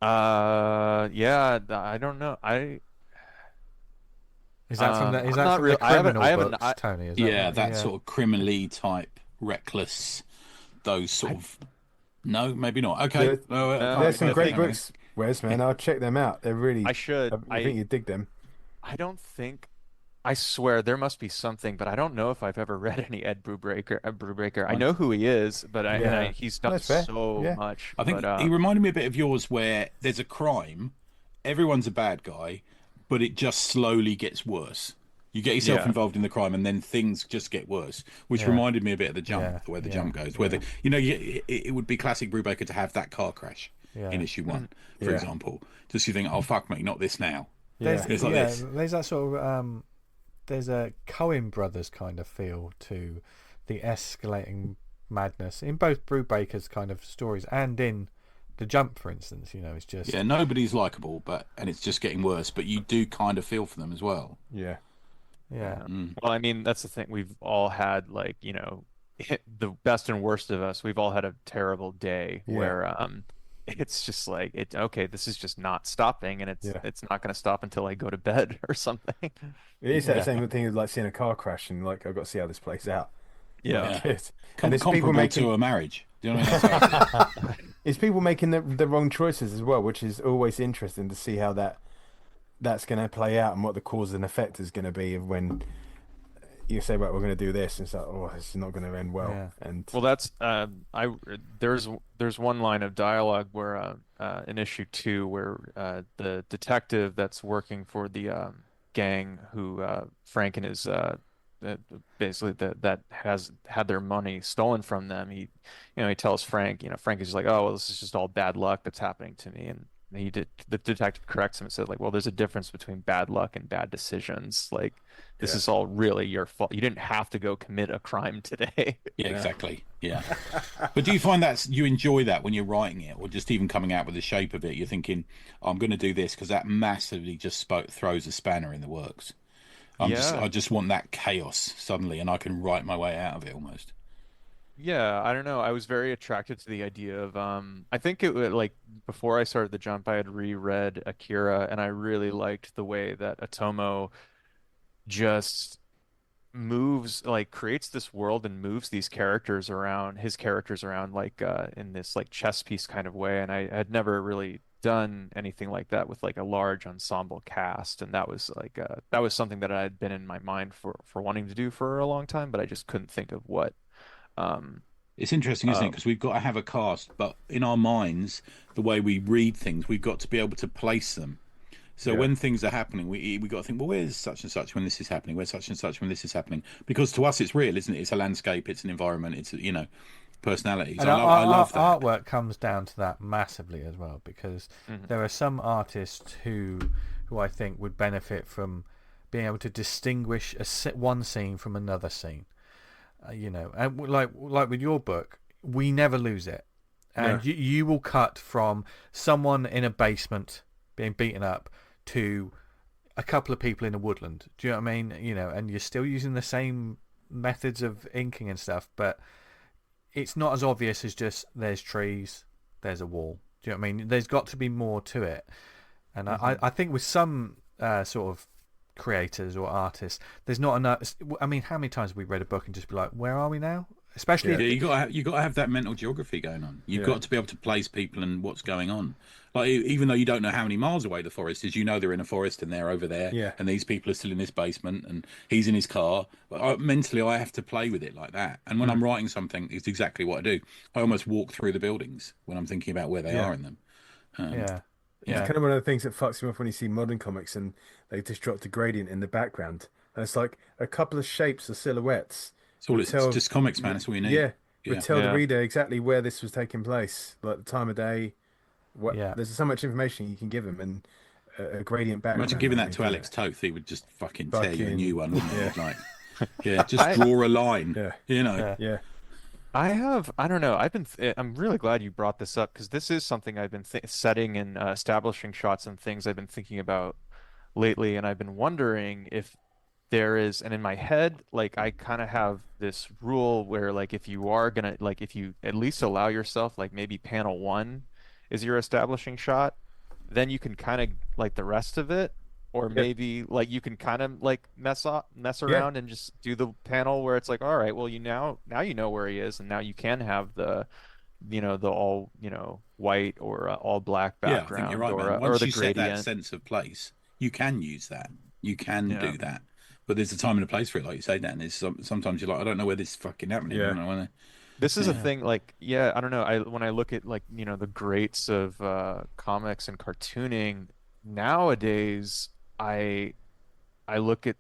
Yeah, I don't know. Is I'm that not from real. the criminal I haven't. books, Tony? Is that Yeah, right? that Yeah. sort of criminally type, reckless, those sort of. No, maybe not. Okay. There- No, No, There's some the great thing. books, Wes, man. I'll check them out. They're really, I should. I think you dig them. I don't think. I swear there must be something, but I don't know if I've ever read any Ed Brubaker. Brubaker. I I, know who he is, but Yeah. he's done That's fair. so Yeah. much. I think But he reminded me a bit of yours, where there's a crime, everyone's a bad guy, but it just slowly gets worse. You get yourself yeah. involved in the crime, and then things just get worse, which Yeah. reminded me a bit of the jump, Yeah. where the Yeah. jump goes, where Yeah. it would be classic Brubaker to have that car crash in Yeah. issue one, for Yeah. example. Just you think, oh fuck me, not this now. There's Yeah. It's like yeah, this. there's that sort of there's a Coen brothers kind of feel to the escalating madness in both Brubaker's kind of stories and in the Jump, for instance. It's just Yeah, nobody's likable, and it's just getting worse. But you do kind of feel for them as well. Yeah. yeah, Mm. Well, I mean, that's the thing. We've all had like, the best and worst of us. We've all had a terrible day Yeah. where it's just like okay, this is just not stopping and Yeah. it's not going to stop until I go to bed or something. It is that Yeah. same thing as like seeing a car crash and like I've got to see how this plays out. Yeah. Like, and it's Comparable people making to a marriage. Do you know what I mean? it's people making the wrong choices as well, which is always interesting to see how that's going to play out and what the cause and effect is going to be of when you say, right, we're going to do this, and it's like, oh, this is not going to end well. Yeah. And Well, that's I there's one line of dialogue where in issue 2 where the detective that's working for the gang who Frank and his basically that has had their money stolen from them. He tells Frank, Frank is just like, oh, well, this is just all bad luck that's happening to me, and the detective corrects him and said like, well, there's a difference between bad luck and bad decisions. Like this is all really your fault. You didn't have to go commit a crime today. Yeah, exactly. Yeah. But do you find that you enjoy that when you're writing it, or just even coming out with the shape of it? You're thinking, I'm going to do this because that massively just throws a spanner in the works. I just want that chaos suddenly, and I can write my way out of it almost. Yeah, I don't know. I was very attracted to the idea of I think it would like before I started the jump, I had reread Akira and I really liked the way that Otomo just moves like creates this world and moves these characters around his characters around like in this like chess piece kind of way, and I had never really done anything like that with like a large ensemble cast, and that was something that I had been in my mind for wanting to do for a long time, but I just couldn't think of what um It's interesting, isn't it? Because we've got to have a cast, but in our minds, the way we read things, we've got to be able to place them. So when things are happening, we got to think, well, where's such and such when this is happening? Where's such and such when this is happening? Because to us, it's real, isn't it? It's a landscape, it's an environment, it's personalities. And I love that. Artwork comes down to that massively as well, because there are some artists who I think would benefit from being able to distinguish one scene from another scene. And like with your book, we never lose it, and you will cut from someone in a basement being beaten up to a couple of people in a woodland. Do you know what I mean? And you're still using the same methods of inking and stuff, but it's not as obvious as just there's trees, there's a wall. Do you know what I mean? There's got to be more to it, and I think with some sort of creators or artists, there's not enough. I mean, how many times have we read a book and just be like, where are we now? Especially you got to have that mental geography going on. You've got to be able to place people and what's going on. Like, even though you don't know how many miles away the forest is, they're in a forest and they're over there, and these people are still in this basement and he's in his car. Mentally, I have to play with it like that. And when I'm writing something, it's exactly what I do. I almost walk through the buildings when I'm thinking about where they are in them. It's kind of one of the things that fucks me off when you see modern comics and they just drop the gradient in the background. And it's like a couple of shapes or silhouettes. It's just comics, man. That's all you need. Would tell the reader exactly where this was taking place, like the time of day. There's so much information you can give him, and a gradient background. Imagine giving that to Alex Toth. He would just fucking tear you a new one, wouldn't he? Like, just draw a line. I don't know. I'm really glad you brought this up because this is something I've been setting and establishing shots and things I've been thinking about lately, and I've been wondering if there is, and in my head, like I kind of have this rule where like if you are gonna like if you at least allow yourself like maybe panel 1 is your establishing shot, then you can kind of like the rest of it, or maybe like you can kind of like mess around and just do the panel where it's like, all right, well now you know where he is, and now you can have the the all white or all black background. I think you're right, man. Once you set that sense of place, you can use that. You can do that. But there's a time and a place for it, like you say, Dan. Sometimes you're like, I don't know where this is fucking happening. I don't know. This is a thing, like, I don't know. When I look at like the greats of comics and cartooning nowadays, I look at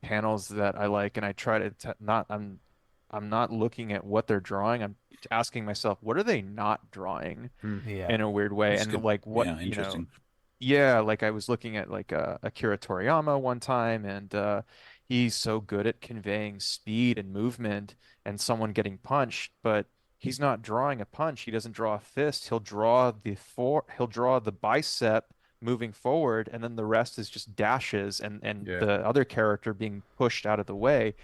panels that I like, and I try to I'm not looking at what they're drawing. I'm asking myself, what are they not drawing in a weird way, and like what interesting. Like I was looking at like Akira Toriyama one time, and he's so good at conveying speed and movement and someone getting punched, but he's not drawing a punch. He doesn't draw a fist. He'll draw the bicep moving forward, and then the rest is just dashes and the other character being pushed out of the way.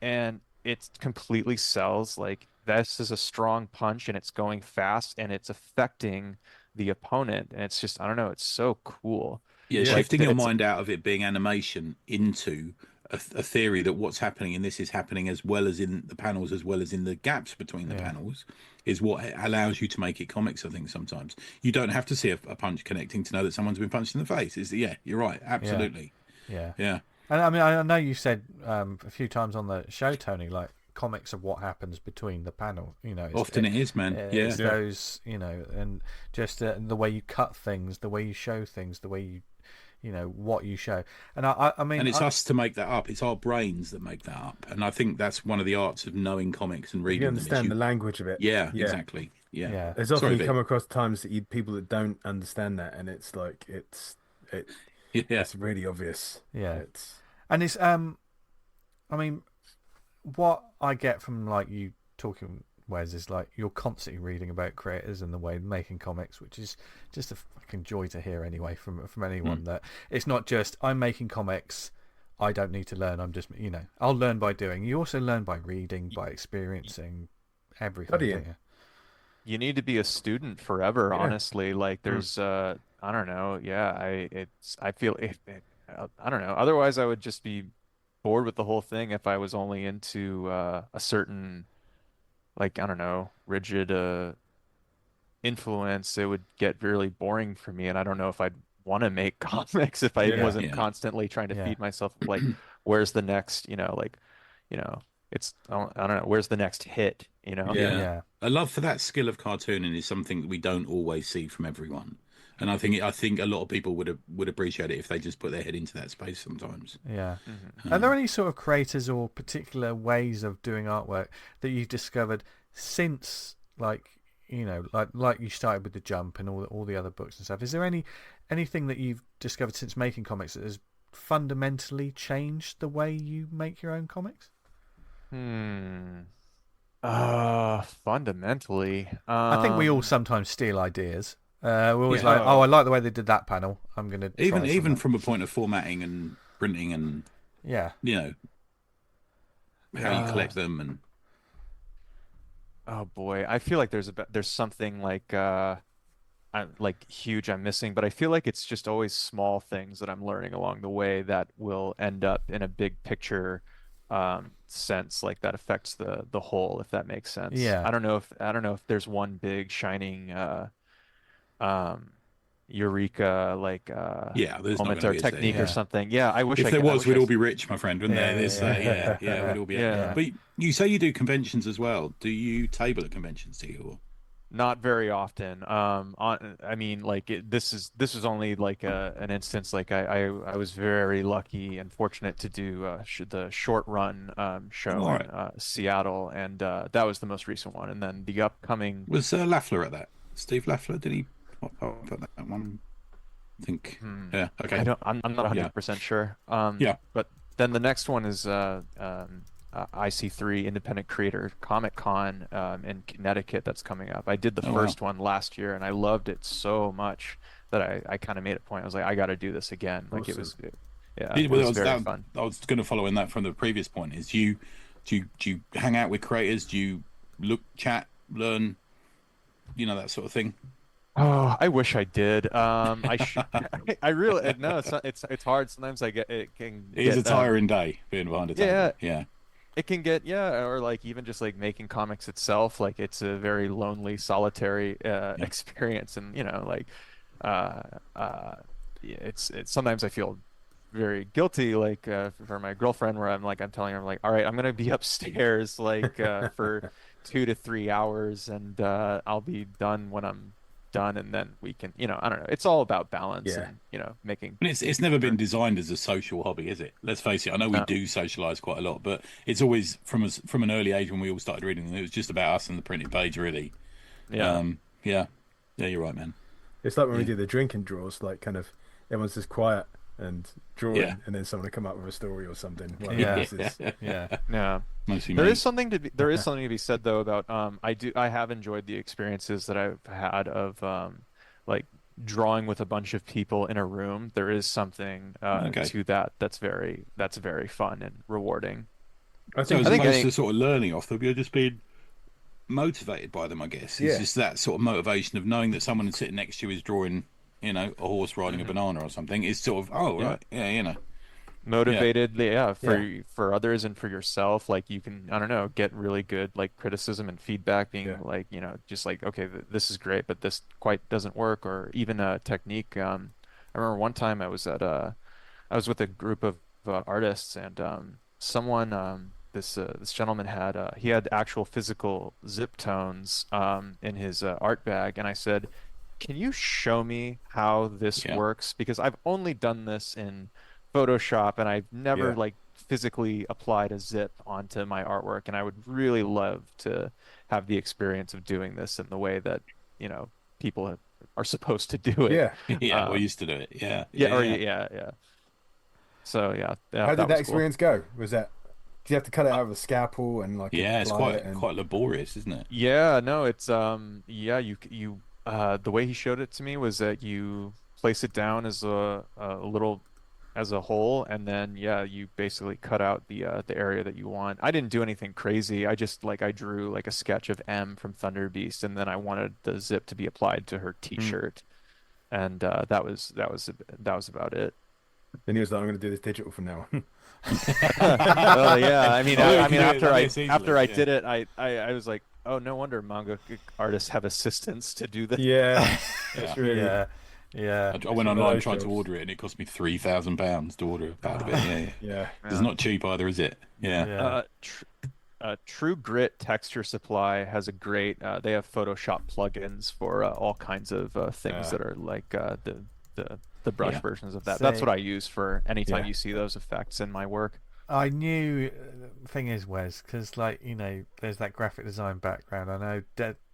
And it completely sells like this is a strong punch and it's going fast and it's affecting the opponent, and it's just, I don't know, it's so cool. Shifting your mind out of it being animation into a theory that what's happening in this is happening as well as in the panels, as well as in the gaps between the panels, is what allows you to make it comics. I think sometimes you don't have to see a punch connecting to know that someone's been punched in the face. You're right, absolutely. And I mean, I know you said a few times on the show, Tony, like comics of what happens between the panel. Often it is, man. It's those, and just the way you cut things, the way you show things, the way you what you show. And I mean, and it's us to make that up. It's our brains that make that up. And I think that's one of the arts of knowing comics and reading them. You understand the language of it. Exactly. Yeah. Yeah. There's often Sorry, you Vic. come across times that people that don't understand that, and it's like it Yeah. it's really obvious. Yeah. It's And it's I mean, what I get from like you talking, Wes, is like you're constantly reading about creators and the way making comics, which is just a fucking joy to hear anyway from anyone. That it's not just I'm making comics, I don't need to learn. I'm just I'll learn by doing. You also learn by reading, by experiencing everything. Studying. Don't you? You need to be a student forever, Yeah. honestly. Like there's I don't know, yeah, I feel I don't know. Otherwise I would just be bored with the whole thing if I was only into a certain, like, I don't know, rigid influence. It would get really boring for me, and I don't know if I'd want to make comics if I Yeah. wasn't Yeah. constantly trying to Yeah. feed myself like, where's the next, like, you know, I don't know, where's the next hit, Yeah. Yeah. A love for that skill of cartooning is something that we don't always see from everyone. And I think a lot of people would appreciate it if they just put their head into that space sometimes. Yeah. Mhm. Are there any sort of creators or particular ways of doing artwork that you've discovered since, like, like you started with the Jump and all the other books and stuff? Is there anything that you've discovered since making comics that has fundamentally changed the way you make your own comics? Fundamentally, I think we all sometimes steal ideas. We're always Yeah. like, oh, I like the way they did that panel. I'm gonna try Even some even of that. from a point of formatting and printing and Yeah. how you collect them and oh boy, I feel like there's something like huge I'm missing, but I feel like it's just always small things that I'm learning along the way that will end up in a big picture sense, like that affects the whole, if that makes sense. Yeah. I don't know if there's one big shining um eureka, like yeah, there's not moment going to or be, is there? technique or Yeah. something. Yeah, I wish If I there could. I was, wish we'd I all be rich, my friend, wouldn't there? Yeah. We'd all be. Yeah. But you say you do conventions as well. Do you table at conventions? Do you? Or... Not very often. I mean, like this is only like an instance. Like I was very lucky and fortunate to do the Shortrun show All in right. Seattle, and that was the most recent one. And then the upcoming. Was Lafler at that? Steve Lafler, did he pop up at that one? I think. Yeah. Okay. I'm not Yeah. 100% sure. Yeah. But then the next one is IC3 Independent Creator Comic Con in Connecticut that's coming up. I did the Oh, wow. first one last year and I loved it so much that I kind of made a point. I was like, I got to do this again. Like Awesome. it was very that, fun. I was going to follow in that from the previous point. Is do you hang out with creators? Do you look, chat, learn? That sort of thing. Oh, I wish I did. I should. I really no. It's hard. Sometimes it can. It is a get, tiring day being behind a table. yeah, Yeah. it can get, or like even just like making comics itself, like it's a very lonely, solitary experience, and like uh uh it's sometimes I feel very guilty, like for my girlfriend, where I'm telling her, I'm like, all right, I'm gonna be upstairs like for 2 to 3 hours, and I'll be done when I'm done, and then we can, I don't know, it's all about balance. Yeah. And making. And it's never been designed as a social hobby, is it? Let's face it. I know we No. do socialize quite a lot, but it's always from an early age when we all started reading them. It was just about us and the printed page, really. Yeah. Yeah. You're right, man. It's like when we Yeah. do the drinking draws, like kind of everyone's just quiet and drawing, Yeah. and then someone will come up with a story or something. One of Yeah. those is- Yeah. Yeah. Mostly There me. is something to be said though about I have enjoyed the experiences that I've had of like drawing with a bunch of people in a room. There is something Okay. to that's very fun and rewarding. I So think, as I think opposed any- to sort of learning off them, you're just being motivated by them, I guess. It's Yeah. just that sort of motivation of knowing that someone sitting next to you is drawing, a horse riding a banana or something. It's sort of, oh, Yeah. right, yeah, Motivated, yeah, Yeah. for others and for yourself. Like you can, I don't know, get really good like criticism and feedback, being Yeah. like, just like, okay, this is great, but this quite doesn't work, or even a technique. I remember one time I was with a group of artists, and someone, this gentleman he had actual physical zip tones in his art bag, and I said, can you show me how this Yeah. works? Because I've only done this in Photoshop, and I've never Yeah. like physically applied a zip onto my artwork, and I would really love to have the experience of doing this in the way that, people are supposed to do it. Yeah, we used to do it. Yeah. Yeah. So yeah, How did that was experience go? Was that, do you have to cut it out with a scalpel and like Yeah, it's apply quite laborious, isn't it? Yeah, no, it's the way he showed it to me was that you place it down as a little as a hole, and then you basically cut out the area that you want. I didn't do anything crazy. I just I drew like a sketch of M from Thunder Beast, and then I wanted the zip to be applied to her T-shirt, and that was about it. Then he was like, "I'm going to do this digital from now on." Well, yeah. I mean, after I Yeah. did it, I was like, oh, no wonder manga artists have assistants to do this. Yeah, Yeah. really. Yeah. I went online and tried jobs. to order it, and it cost me £3,000 to order a part of it. Yeah. Yeah. It's not cheap either, is it? Yeah. True Grit Texture Supply has a great. They have Photoshop plugins for all kinds of things that are like the brush versions of that. That's what I use for anytime you see those effects in my work. I knew. Thing is, Wes, because there's that graphic design background. I know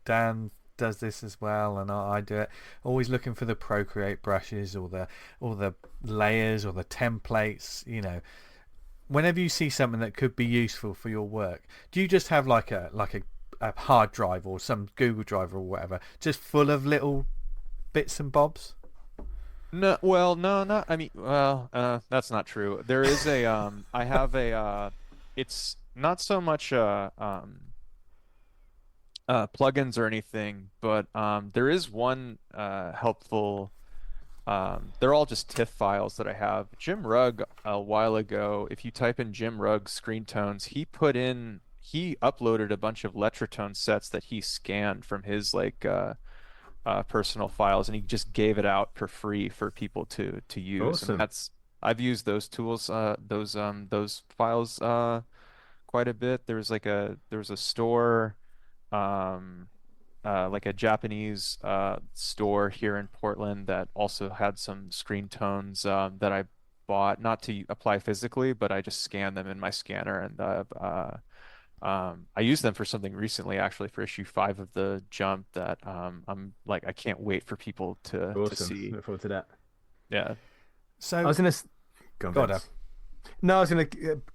Dan does this as well, and I do it. Always looking for the Procreate brushes or the layers or the templates. Whenever you see something that could be useful for your work, do you just have like a hard drive or some Google Drive or whatever, just full of little bits and bobs? No, well, no, not. I mean, well, that's not true. There is I have it's not so much plugins or anything, but there is one helpful. They're all just TIFF files that I have. Jim Rugg a while ago, if you type in Jim Rugg screen tones, he uploaded a bunch of Letrotone sets that he scanned from his personal files, and he just gave it out for free for people to use. Awesome. And I've used those tools, those files quite a bit. There was a store, like a Japanese store here in Portland that also had some screen tones that I bought, not to apply physically, but I just scanned them in my scanner, and I used them for something recently, actually, for issue 5 of the Jump that I'm like, I can't wait for people to see. Look forward to that. Yeah. So I was gonna go on, God, Vince. No, I was gonna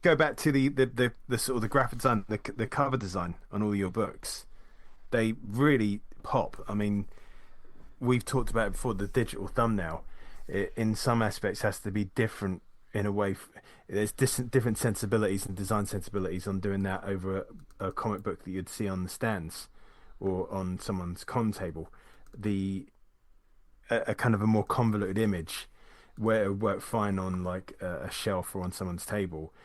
go back to the sort of the graphic design, the cover design on all your books. They really pop. I mean, we've talked about it before. The digital thumbnail, in some aspects, has to be different in a way. There's different sensibilities and design sensibilities on doing that over a comic book that you'd see on the stands or on someone's con table. A kind of a more convoluted image where it would work fine on like a shelf or on someone's table.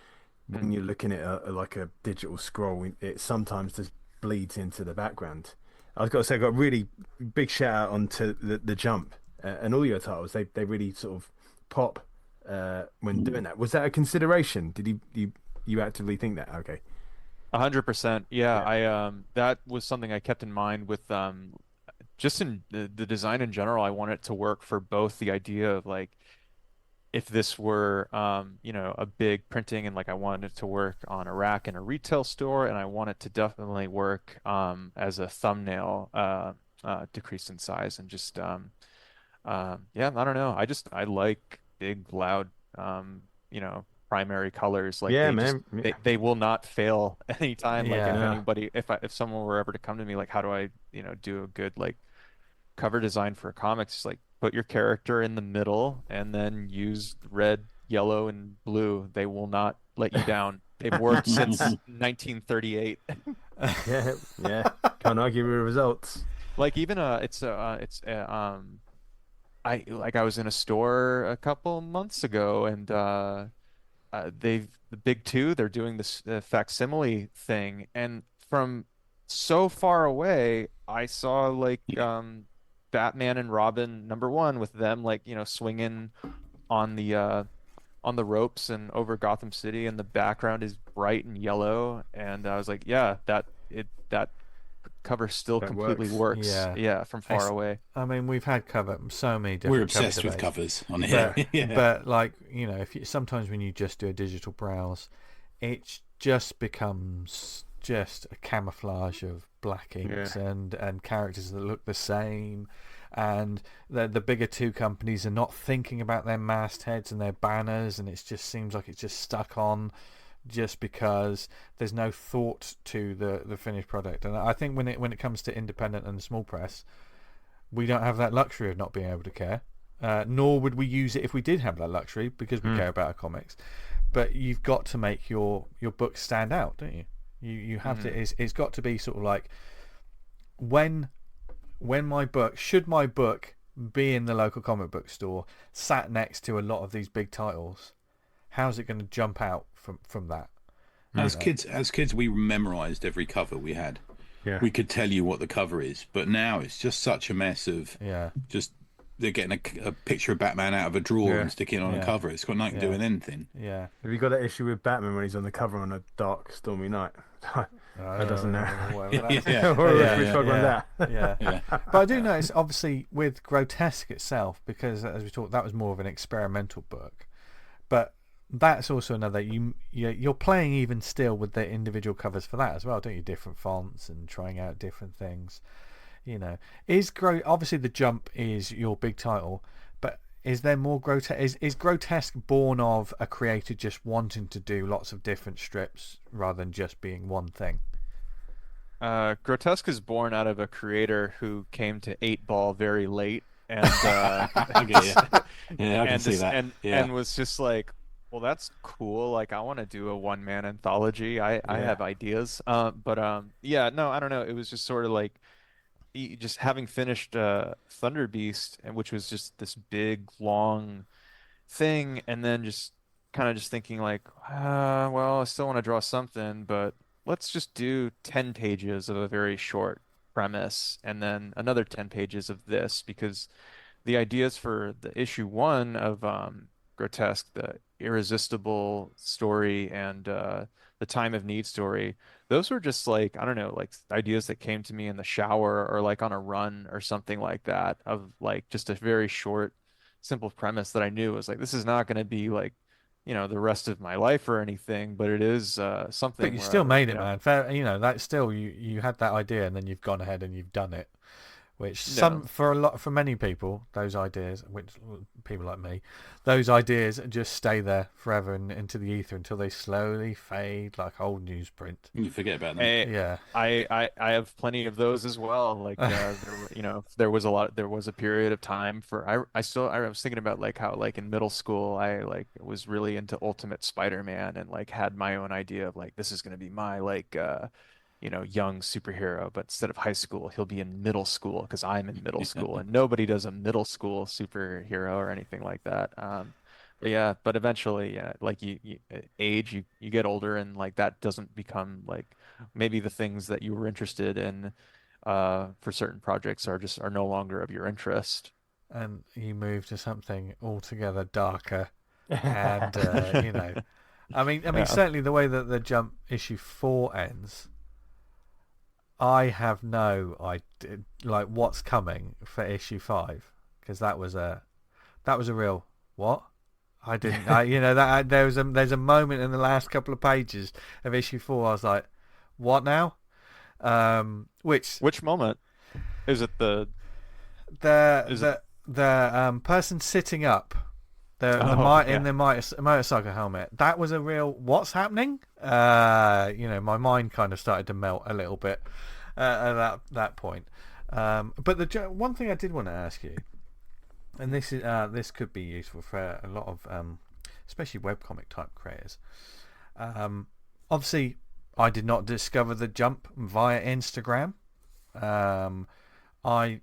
When you're looking at a digital scroll, it sometimes just bleeds into the background. I've got to say, I got a really big shout out onto the Jump and all your titles. They really sort of pop when doing that. Was that a consideration? Did you actively think that? Okay. 100%. Yeah, I that was something I kept in mind with just in the design in general. I want it to work for both the idea of like, if this were a big printing, and like I wanted it to work on a rack in a retail store, and I want it to definitely work as a thumbnail, decreased in size, and just I don't know. I like big, loud, primary colors. Like they will not fail anytime. Like if someone were ever to come to me, like, how do I do a good like cover design for a comic? Just like put your character in the middle and then use red, yellow, and blue. They will not let you down. They've worked since 1938. Yeah. Can't argue with the results. Like even I was in a store a couple months ago, and the big two, they're doing this facsimile thing, and from so far away I saw like Batman and Robin #1 with them like swinging on the ropes and over Gotham City, and the background is bright and yellow, and I was like, yeah, that cover still That completely works. Yeah. From far away. I mean, we've had so many different. We're obsessed cover with debates. covers on here. But like, you know, sometimes when you just do a digital browse, it just becomes just a camouflage of black inks and characters that look the same, and the bigger two companies are not thinking about their mastheads and their banners, and it just seems like it's just stuck on just because there's no thought to the finished product. And I think when it comes to independent and small press, we don't have that luxury of not being able to care, nor would we use it if we did have that luxury, because we care about our comics. But you've got to make your book stand out, don't you? You have to. It's got to be sort of like when my book be in the local comic book store, sat next to a lot of these big titles. How's it going to jump out from that? As kids, we memorized every cover we had. Yeah. We could tell you what the cover is, but now it's just such a mess of just they're getting a picture of Batman out of a drawer and sticking it on a cover. It's got nothing to do with anything. Yeah. Have you got that issue with Batman when he's on the cover on a dark, stormy night? That doesn't know. But I do notice, obviously, with Grotesk itself, because as we talked, that was more of an experimental book. But that's also another. You're playing even still with the individual covers for that as well, don't you? Different fonts and trying out different things. You know, obviously the Jump is your big title, but is there more Grotesk? Is Grotesk born of a creator just wanting to do lots of different strips rather than just being one thing? Grotesk is born out of a creator who came to 8-Ball very late and and was just like, well, that's cool. Like, I want to do a one-man anthology. I have ideas. But I don't know. It was just sort of like, just having finished Thunder Beast, which was just this big long thing, and then just kind of just thinking like, well, I still want to draw something, but let's just do 10 pages of a very short premise and then another 10 pages of this, because the ideas for the issue 1 of Grotesk, the Irresistible story and the Time of Need story, those were just like, I don't know, like ideas that came to me in the shower or like on a run or something like that, of like just a very short, simple premise that I knew was like, this is not going to be like, the rest of my life or anything, but it is something. But you still made it, man. Fair, that's still you had that idea and then you've gone ahead and you've done it. Which for many people, those ideas, which people like me, those ideas just stay there forever and into the ether until they slowly fade like old newsprint. You forget about them. I have plenty of those as well. Like there was a period of time for I was thinking about like how like in middle school I like was really into Ultimate Spider-Man and like had my own idea of like, this is going to be my like young superhero, but instead of high school, he'll be in middle school because I'm in middle school, and nobody does a middle school superhero or anything like that. But eventually, like you age, you get older, and like that doesn't become like maybe the things that you were interested in for certain projects are no longer of your interest. And you move to something altogether darker, and I mean, certainly the way that the Jump issue 4 ends. I have no idea, like what's coming for issue 5, because that was a real what? I didn't, there's a moment in the last couple of pages of issue 4. I was like, what now? Which moment? Is it the person sitting up? In the motorcycle helmet. That was a real what's happening? My mind kind of started to melt a little bit at that point. But the one thing I did want to ask you, and this could be useful for a lot of especially webcomic type creators. Obviously, I did not discover the Jump via Instagram. I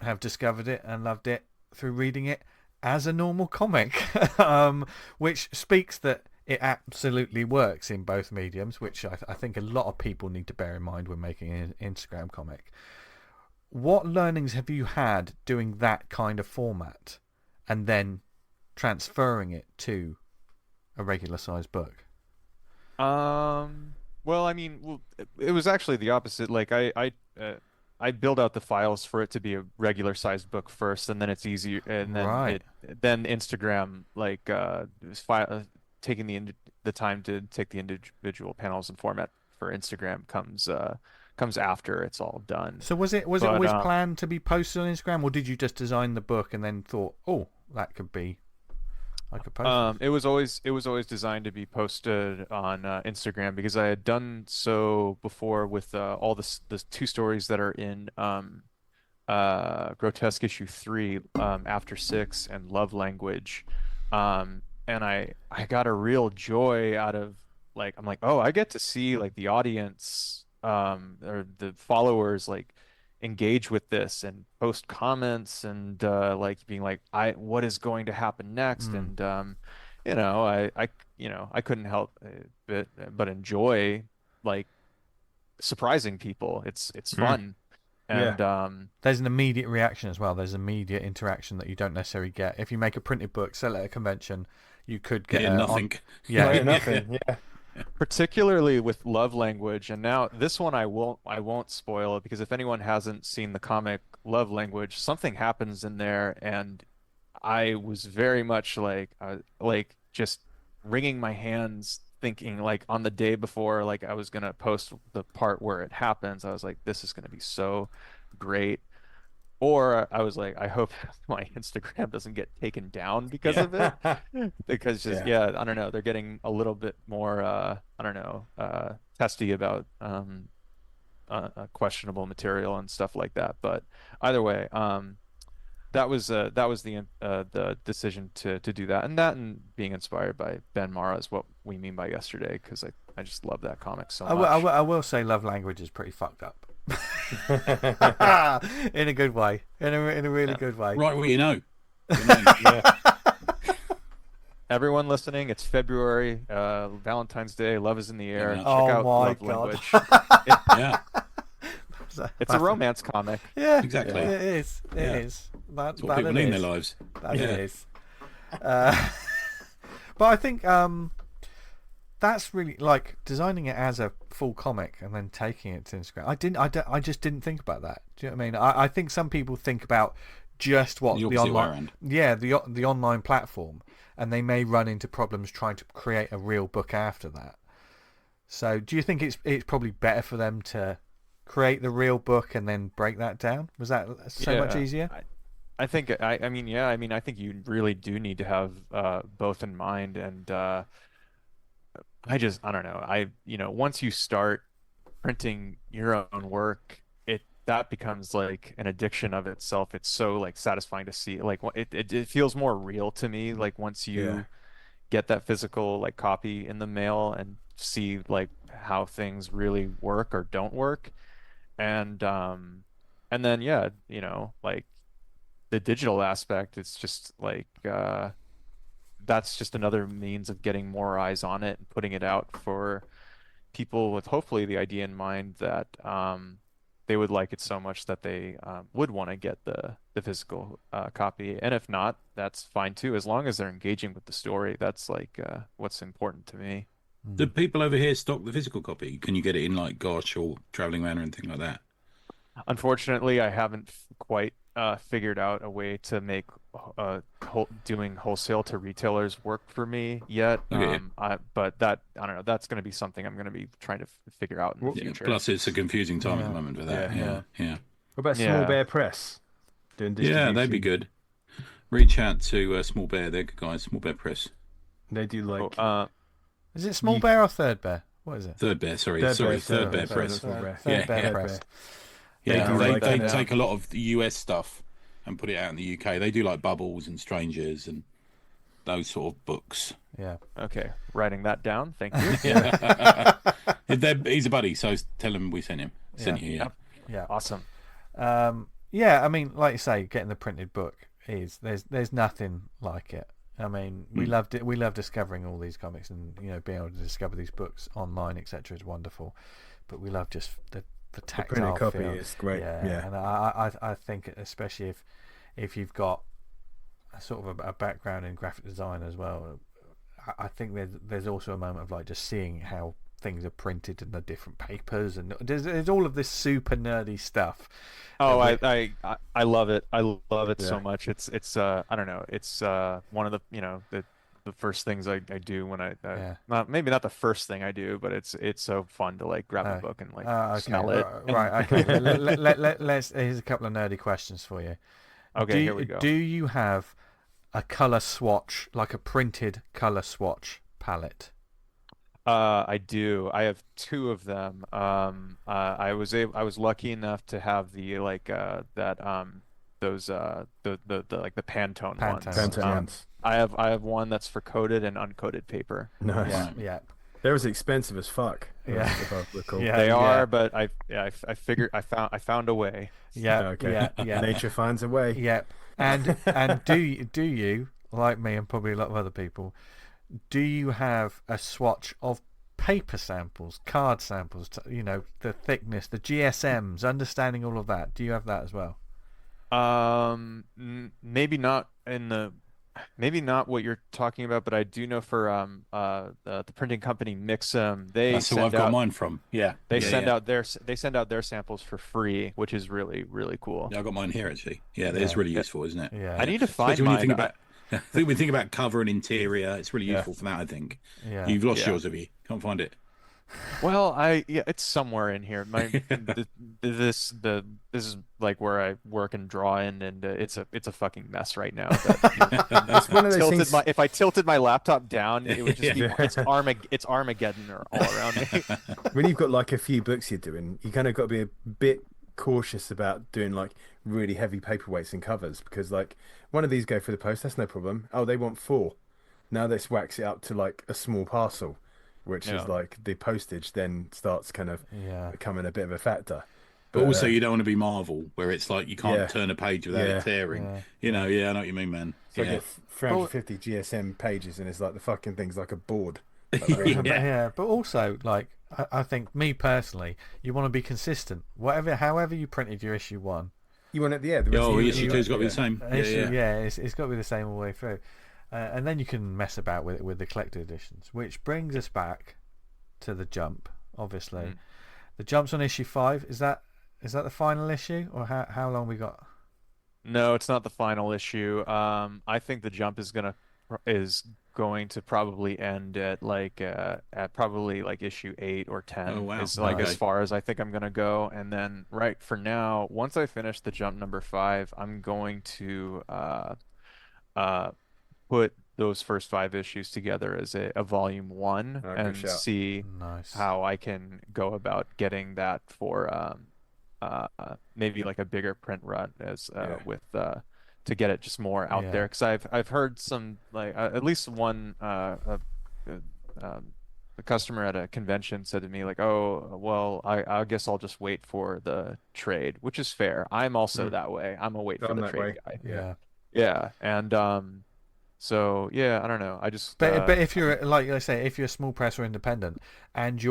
have discovered it and loved it through reading it as a normal comic, which speaks that it absolutely works in both mediums, which I think a lot of people need to bear in mind when making an Instagram comic. What learnings have you had doing that kind of format and then transferring it to a regular sized book? Well, Well, I mean, it was actually the opposite. Like I build out the files for it to be a regular sized book first, and then it's easier, and Right. then Instagram is taking the time to take the individual panels and format for Instagram comes after it's all done. So was it But always planned to be posted on Instagram, or did you just design the book and then thought, oh, that could be, I could post It was always designed to be posted on Instagram because I had done so before with all the two stories that are in Grotesk issue 3, After 6, and Love Language, and I got a real joy out of, like, I'm like, oh, I get to see like the audience or the followers like engage with this and post comments and like being like, what is going to happen next? Mm. And I couldn't help but enjoy like surprising people. It's fun. And There's an immediate reaction as well. There's immediate interaction that you don't necessarily get if you make a printed book, sell it at a convention. You could get nothing. Nothing. Yeah. particularly with Love Language, and now this one I won't spoil it, because if anyone hasn't seen the comic Love Language, something happens in there, and I was very much like just wringing my hands, thinking like on the day before, like I was gonna post the part where it happens. I was like, this is gonna be so great. Or I was like, I hope my Instagram doesn't get taken down because of it. Because just I don't know, they're getting a little bit more I don't know, testy about questionable material and stuff like that. But either way, that was the decision to do that, and being inspired by Ben Marra is what we mean by yesterday, because I just love that comic so much. I will say Love Language is pretty fucked up. In a good way. In a really good way. Right, well, you know. Everyone listening, it's February, Valentine's Day, love is in the air. Yeah. Check Oh out my Love God. Language. Yeah, It's a romance comic. Yeah, exactly. It is. It Yeah. is. that's what people need in their lives. That Yeah. it is. But I think that's really, like, designing it as a full comic and then taking it to Instagram. I just didn't think about that. Do you know what I mean? I think some people think about just what The the opposite way online, around. the online platform, and they may run into problems trying to create a real book after that. So, do you think it's probably better for them to create the real book and then break that down? Was that so much easier? I think I mean, yeah, I mean, I think you really do need to have both in mind, and I don't know. Once you start printing your own work, that becomes like an addiction of itself. It's so like satisfying to see. Like it feels more real to me. Like once you get that physical like copy in the mail and see like how things really work or don't work, and then like the digital aspect, it's just like that's just another means of getting more eyes on it and putting it out for people with hopefully the idea in mind that they would like it so much that they would want to get the physical copy. And if not, that's fine too, as long as they're engaging with the story. That's like what's important to me. Do people over here stock the physical copy? Can you get it in like Gosh or Traveling Man or anything like that? Unfortunately, I haven't quite figured out a way to make doing wholesale to retailers work for me yet. Okay. But that, I don't know, that's going to be something I'm going to be trying to figure out in the future. Plus, it's a confusing time at the moment for that. Yeah. What about Small Bear Press? Doing Yeah, they'd be distribution? good. Reach out to Small Bear. They're good guys. Small Bear Press. They do like Is it Small Bear or Third Bear? What is it? Third Bear. Third Bear Press. Small Bear. Third Bear Yeah. Press. Yeah, do they like take a lot of the US stuff and put it out in the UK. They do like Bubbles and Strangers and those sort of books. Yeah. Okay, writing that down. Thank you. He's a buddy, so tell him we sent him. Sent you. Yeah. Yeah. Awesome. Yeah, I mean, like you say, getting the printed book there's nothing like it. I mean, we loved it. We love discovering all these comics, and being able to discover these books online, etc., is wonderful. But we love just the tactile printed copy feel. is great. Yeah. And I think, especially if you've got a sort of a background in graphic design as well, I think there's also a moment of like just seeing how things are printed and the different papers, and there's all of this super nerdy stuff. Oh, I love it. I love it Yeah. so much. It's I don't know. It's one of the the first things I do when I maybe not the first thing I do, but it's so fun to like grab a book and like okay, smell it. Right. Okay. Let's. Here's a couple of nerdy questions for you. Okay, here we go. Do you have a color swatch, like a printed color swatch palette? I do. I have two of them. I was lucky enough to have the like those the like the Pantone ones. Pantone ones. I have one that's for coated and uncoated paper. Nice. Yeah. They're as expensive as fuck. Yeah. If I recall. Yeah. They are, but I figured I found a way. Yeah. Okay. Yeah. Nature finds a way. Yeah. And do you, like me and probably a lot of other people, do you have a swatch of paper samples, card samples, the thickness, the GSMs, understanding all of that? Do you have that as well? Maybe not what you're talking about, but I do know for the printing company Mixum, That's who I've got mine from. Yeah. They send out their samples for free, which is really, really cool. Yeah, I got mine here actually. Yeah, that is really useful, isn't it? Yeah. I need to find Especially when you mine. I think when we think about cover and interior, it's really useful for that, I think. Yeah. You've lost yours, have you? Can't find it. Well, it's somewhere in here. This is like where I work and draw in, and it's a fucking mess right now. It's one of those things. If I tilted my laptop down, it would just be it's Armageddon all around me. When you've got like a few books you're doing, you kind of got to be a bit cautious about doing like really heavy paperweights and covers, because like one of these go for the post, that's no problem. Oh, they want 4. Now let's wax it up to like a small parcel, which is like the postage then starts kind of becoming a bit of a factor. But also you don't want to be Marvel, where it's like you can't turn a page without it tearing. Yeah. I know what you mean, man. So you get 350 GSM pages, and it's like the fucking thing's like a board. Like, But also, like, I think, me personally, you want to be consistent. However you printed your issue 1. You want it, the issue 2's got to be the same. It's got to be the same all the way through. And then you can mess about with it with the collected editions, which brings us back to the jump. Obviously, the jump's on issue 5. Is that the final issue, or how long we got? No, it's not the final issue. I think the jump is going to probably end at probably like issue 8 or 10. Oh, wow. Is like as far as I think I'm gonna go. And then for now, once I finish the jump number 5, I'm going to put those first 5 issues together as a volume 1 and see how I can go about getting that for maybe like a bigger print run to get it just more out there, because I've heard some like at least one a customer at a convention said to me like, oh well, I guess I'll just wait for the trade, which is fair. I'm also that way. I'm a wait for the trade guy. And so I don't know. I just but if you're like I say, if you're a small press or independent and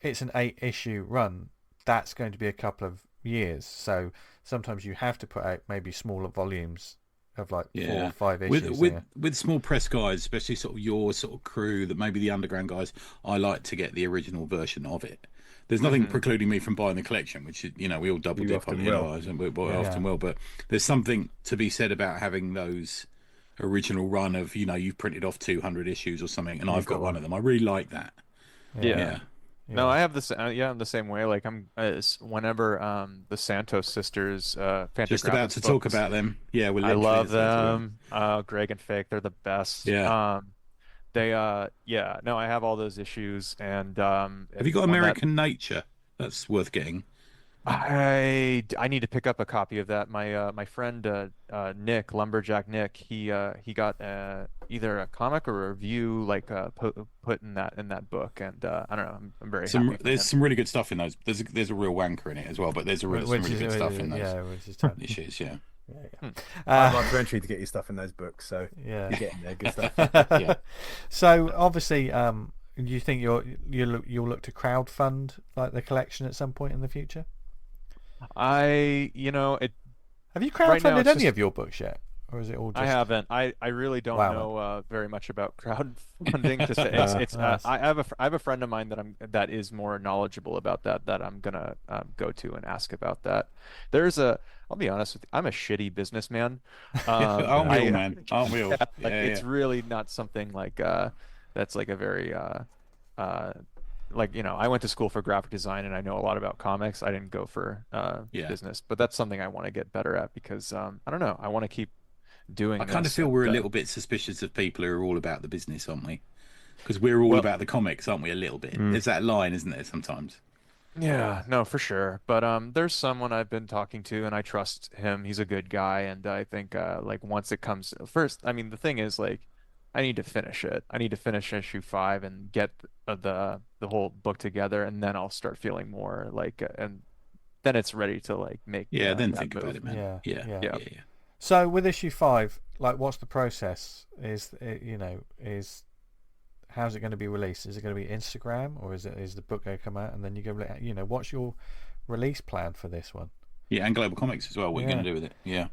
it's an 8-issue run, that's going to be a couple of years. So sometimes you have to put out maybe smaller volumes of like 4 or 5 issues. With small press guys, especially sort of your sort of crew, that maybe the underground guys, I like to get the original version of it. There's nothing precluding me from buying the collection, which we all double dip on, and we often will. But there's something to be said about having those original run of you've printed off 200 issues or something, and I've got one of them. I really like that. No, I have this. I'm the same way. Like whenever the Santos sisters, just about to talk about them. Yeah, I love them. Greg and Fake, they're the best. Yeah. No, I have all those issues. And have you got American Nature? That's worth getting. I need to pick up a copy of that. My friend Nick, Lumberjack Nick, he got either a comic or a review put in that book, and I don't know. I'm very happy. There's some really good stuff in those. There's a real wanker in it as well, but there's some really good stuff in those issues. Yeah. I'd like to entry to get your stuff in those books, so you're getting there. Good stuff. So obviously, do you think you'll look to crowdfund like the collection at some point in the future? Have you crowdfunded any of your books yet? or is it all just? I haven't. I really don't Wow. know very much about crowdfunding. Just it's Nice. I have a friend of mine that is more knowledgeable about that I'm gonna go to and ask about that. I'll be honest with you, I'm a shitty businessman. Aren't we all, I man? Aren't we all? like Yeah, it's yeah. really not something like that's like a very uh like I went to school for graphic design and I know a lot about comics. I didn't go for Yeah. business, but that's something I want to get better at because I don't know, I want to keep doing I kind of this feel we're a and little bit suspicious of people who are all about the business, aren't we? Because we're all well, about the comics, aren't we? A little bit. Mm. There's that line, isn't there? Sometimes. yeah, no, for sure. But there's someone I've been talking to and I trust him. He's a good guy and I think like once it comes first, I mean the thing is like I need to finish it. I need to finish issue 5 and get the whole book together and then I'll start feeling more like and then it's ready to like make Yeah. Then that think move. about it, man. Yeah, Yeah. yeah. Yeah. Yeah. Yeah. So with issue 5, like, what's the process? Is how's it going to be released? Is it going to be Instagram, or is the book going to come out and then you go? What's your release plan for this one? Yeah. And Global Comics as well. What are you Yeah. going to do with it? Yeah.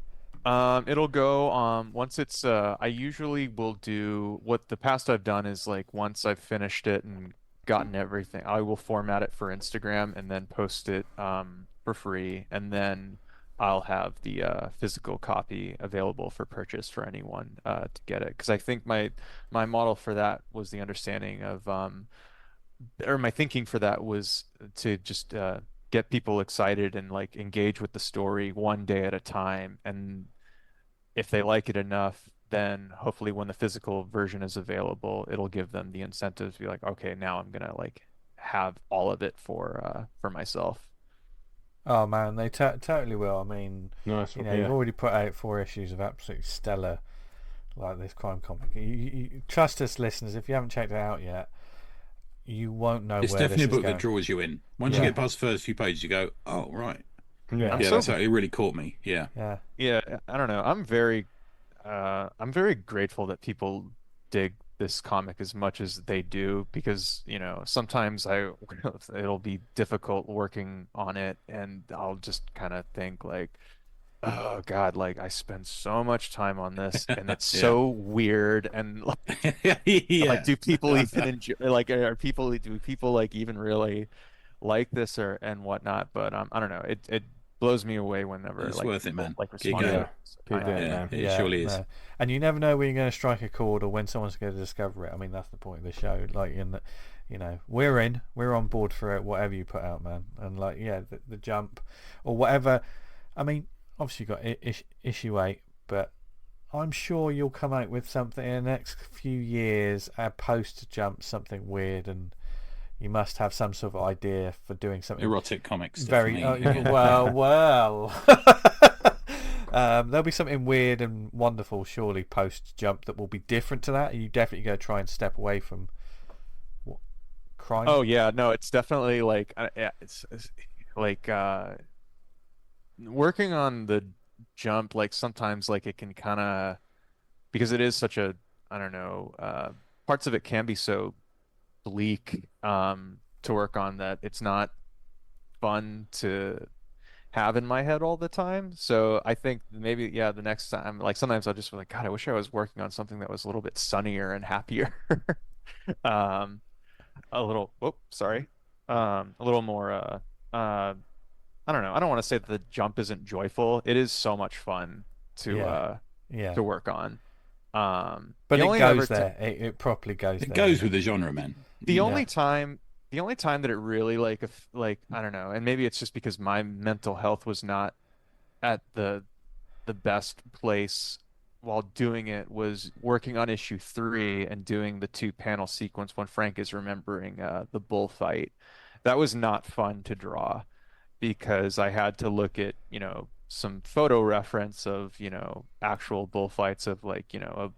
It'll go once it's I usually will do what the past I've done is like once I've finished it and gotten everything, I will format it for Instagram and then post it for free and then I'll have the physical copy available for purchase for anyone to get it because I think my model for that was the understanding of or my thinking for that was to just get people excited and like engage with the story one day at a time. And if they like it enough, then hopefully when the physical version is available, it'll give them the incentive to be like, okay, now I'm gonna like have all of it for myself. Oh man, they totally will. I mean, Nice. you've already put out 4 issues of absolutely stellar, like this crime comic. You trust us, listeners. If you haven't checked it out yet, you won't know It's where definitely a this is book that going. draws you in. Once you Yeah. get past the first few pages, you go, "Oh, right." Yeah. I'm Yeah, so that's it really caught me. Yeah. Yeah. Yeah, I don't know. I'm very grateful that people dig this comic as much as they do because, sometimes it'll be difficult working on it and I'll just kind of think like, oh God, like I spend so much time on this and it's Yeah. so weird and like, Yeah. do people even enjoy like do people like even really like this or and whatnot? But I don't know. It blows me away whenever It's like worth it, people, man. like Keep respond to going. it. Keep I know. doing it, Yeah, man. it surely is. No. And you never know when you're going to strike a chord or when someone's going to discover it. I mean, that's the point of the show. Like, we're on board for it, whatever you put out, man. And like, yeah, the jump or whatever. I mean, obviously you got issue 8, but I'm sure you'll come out with something in the next few years, a post jump, something weird, and you must have some sort of idea for doing something Erotic comics. very Definitely. well. There'll be something weird and wonderful, surely, post jump that will be different to that. You definitely go try and step away from crime. Oh yeah, no, it's definitely like yeah, it's like working on the jump. Like sometimes, like it can kind of because it is such a I don't know. Parts of it can be so bleak to work on that it's not fun to have in my head all the time. So I think maybe yeah, the next time, like sometimes I'll just be like, God, I wish I was working on something that was a little bit sunnier and happier. um, a little, oh, sorry, a little more. I don't know. I don't want to say that the jump isn't joyful. It is so much fun Yeah, to work on. but the it only goes there. It properly goes It there. goes with the genre, man. The only time that it really like if like I don't know, and maybe it's just because my mental health was not at the best place while doing it was working on issue 3 and doing the 2-panel sequence when Frank is remembering the bullfight. That was not fun to draw because I had to look at, some photo reference of, actual bullfights of like,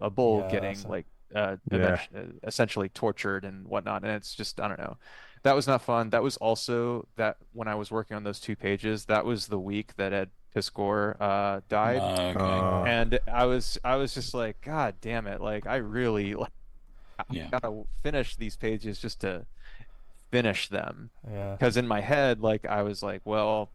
a bull Yeah, getting that's like Yeah. essentially tortured and whatnot. And it's just, I don't know. That was not fun. That was also that when I was working on those 2 pages, that was the week that Ed Piskor died. Okay. And I was just like, God damn it. Like I really like Yeah. gotta finish these pages just to finish them. Yeah. Because in my head, like I was like, well,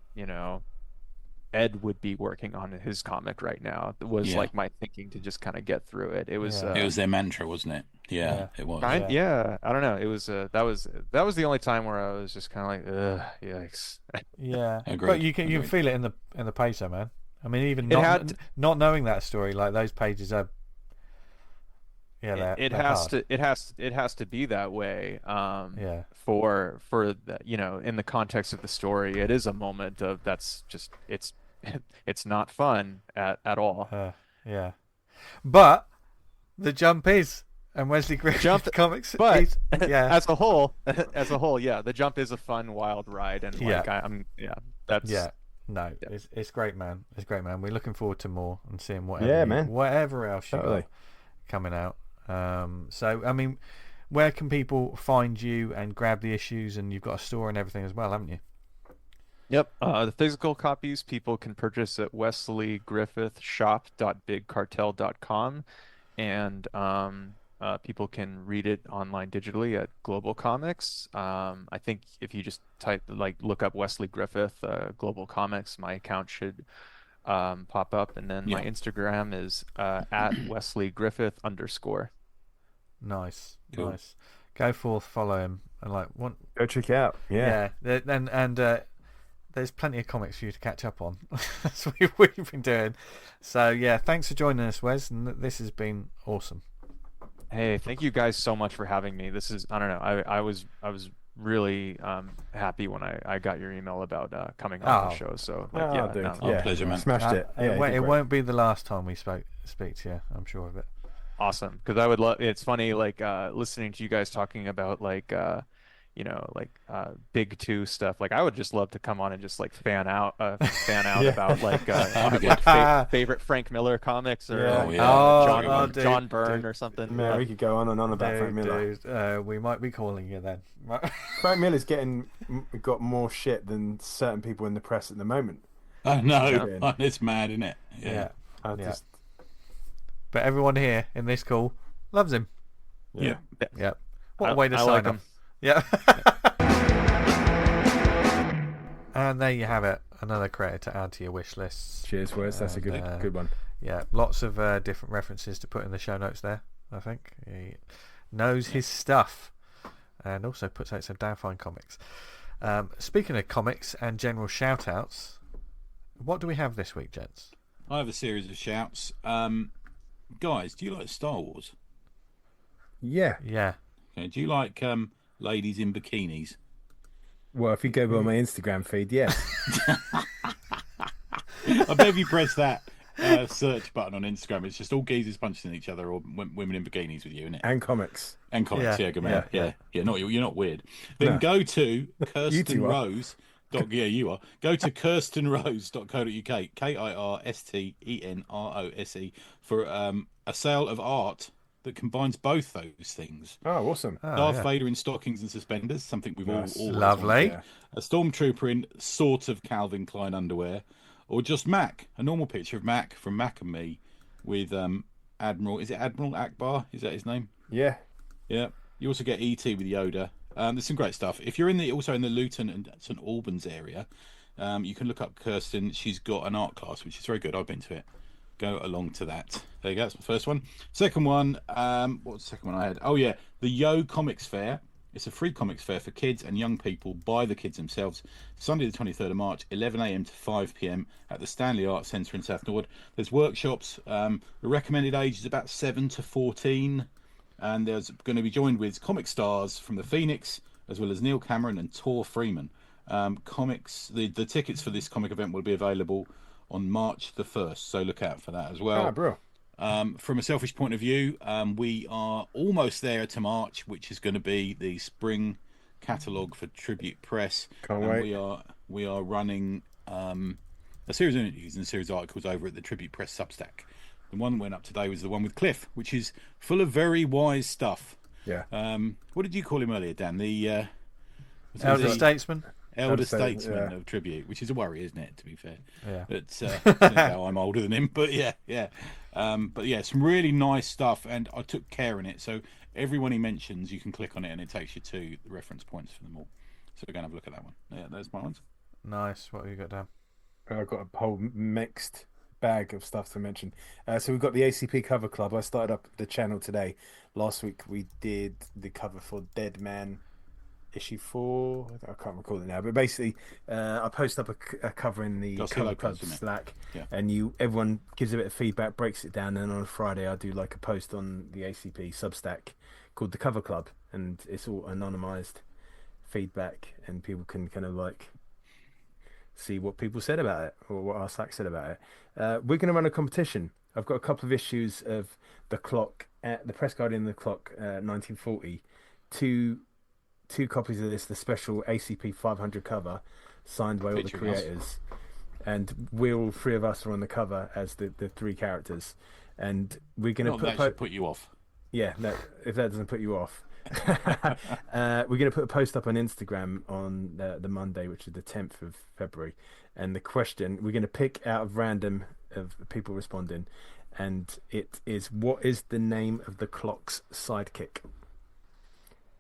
Ed would be working on his comic right now. It was Yeah. like my thinking to just kind of get through it. It was It was their mantra, wasn't it? Yeah, it was. yeah. I don't know. It was that was the only time where I was just kind of like, ugh, yikes. Yeah, Agreed. but you can feel it in the pacer, man. I mean, even not knowing that story, like those pages are. Yeah, it they're has hard. it has to be that way. Yeah. For the, in the context of the story, it is a moment of that's just it's not fun at all. Yeah, but the jump is, and Wesley Griffith comics. But yeah, as a whole, yeah, the jump is a fun, wild ride, and it's great, man. It's great, man. We're looking forward to more and seeing man. whatever else you got coming out. So I mean, where can people find you and grab the issues? And you've got a store and everything as well, haven't you? Yep. The physical copies people can purchase at wesleygriffithshop.bigcartel.com, and people can read it online digitally at Global Comics. I think if you just look up Wesley Griffith Global Comics, my account should pop up, and then my Instagram is at Wesley Griffith _. Nice, cool. Nice. Go forth, follow him, and go check it out. Yeah. And there's plenty of comics for you to catch up on. That's what we've been doing. So yeah, thanks for joining us, Wes, and this has been awesome. Hey, thank you guys so much for having me. This is, I don't know, I was really happy when I got your email about coming on the show. So pleasure, man. Smashed it. It won't be the last time we speak to you, I'm sure of it. Awesome, because I would love. It's funny, listening to you guys talking about big two stuff. Like I would just love to come on and just fan out about favorite Frank Miller comics or John Byrne or something. Man, we could go on and on about Frank Miller. We might be calling you then. Frank Miller's got more shit than certain people in the press at the moment. I know. It's mad, isn't it? Yeah. But everyone here in this call loves him. Yeah. What a way to sign him. Yeah. And there you have it. Another creator to add to your wish lists. Cheers, Wes. That's a good one. Yeah, lots of different references to put in the show notes there, I think. He knows his stuff. And also puts out some damn fine comics. Speaking of comics and general shout-outs, what do we have this week, gents? I have a series of shouts. Guys, do you like Star Wars? Yeah. Okay. Do you like ladies in bikinis? Well, if you go by my Instagram feed, yes. I bet if you press that search button on Instagram, it's just all geezers punching each other or women in bikinis with you, isn't it? And comics. Good man. Yeah. You're not weird. Then go to Kirsten Rose. You are. Go to kirstenrose.co.uk, KIRSTENROSE, for a sale of art that combines both those things. Oh, awesome. Darth Vader in stockings and suspenders, something we've all lovely. A stormtrooper in sort of Calvin Klein underwear, or just Mac, a normal picture of Mac from Mac and Me with Admiral Akbar? Is that his name? Yeah. You also get E.T. with Yoda. There's some great stuff. If you're also in the Luton and St Albans area, you can look up Kirsten. She's got an art class, which is very good. I've been to it. Go along to that. There you go. That's my first one. Second one, what was the second one I had? Oh, yeah. The Yo Comics Fair. It's a free comics fair for kids and young people by the kids themselves. Sunday the 23rd of March, 11 a.m. to 5 p.m. at the Stanley Arts Centre in South Norwood. There's workshops. The recommended age is about 7 to 14. And there's going to be joined with comic stars from the Phoenix, as well as Neil Cameron and Tor Freeman. The tickets for this comic event will be available on March the 1st, so look out for that as well. Bro. From a selfish point of view, we are almost there to March, which is going to be the spring catalogue for Tribute Press. Can't wait. We are running a series of interviews and a series of articles over at the Tribute Press Substack. The one that went up today was the one with Cliff, which is full of very wise stuff. Yeah. What did you call him earlier, Dan? The Elder Statesman. Elder Statesman of Tribute, which is a worry, isn't it? To be fair. Yeah. But how I'm older than him, but yeah. But yeah, some really nice stuff, and I took care in it. So everyone he mentions, you can click on it, and it takes you to the reference points for them all. So we're going to have a look at that one. Yeah, there's my ones. Nice. What have you got down? I've got a whole mixed bag of stuff to mention. So we've got the ACP cover club. I started up the channel today. Last week we did the cover for Dead Man issue 4. I can't recall it now, but basically, I post up a cover in the Got cover color club codes, isn't it? Slack, Yeah. and everyone gives a bit of feedback, breaks it down, and on a Friday I do like a post on the ACP Substack called the Cover Club, and it's all anonymized feedback, and people can kind of like see what people said about it or what our Slack said about it. We're going to run a competition. I've got a couple of issues of the Clock, the Press Guardian, the Clock, 1940. Two copies of this, the special ACP 500 cover, signed by all the Featuring us. creators, and all three of us are on the cover as the three characters, and we're going to That should put you off. yeah, no, if that doesn't put you off. We're going to put a post up on Instagram on the Monday, which is the 10th of February, and the question we're going to pick out of random of people responding, and it is, what is the name of the Clock's sidekick?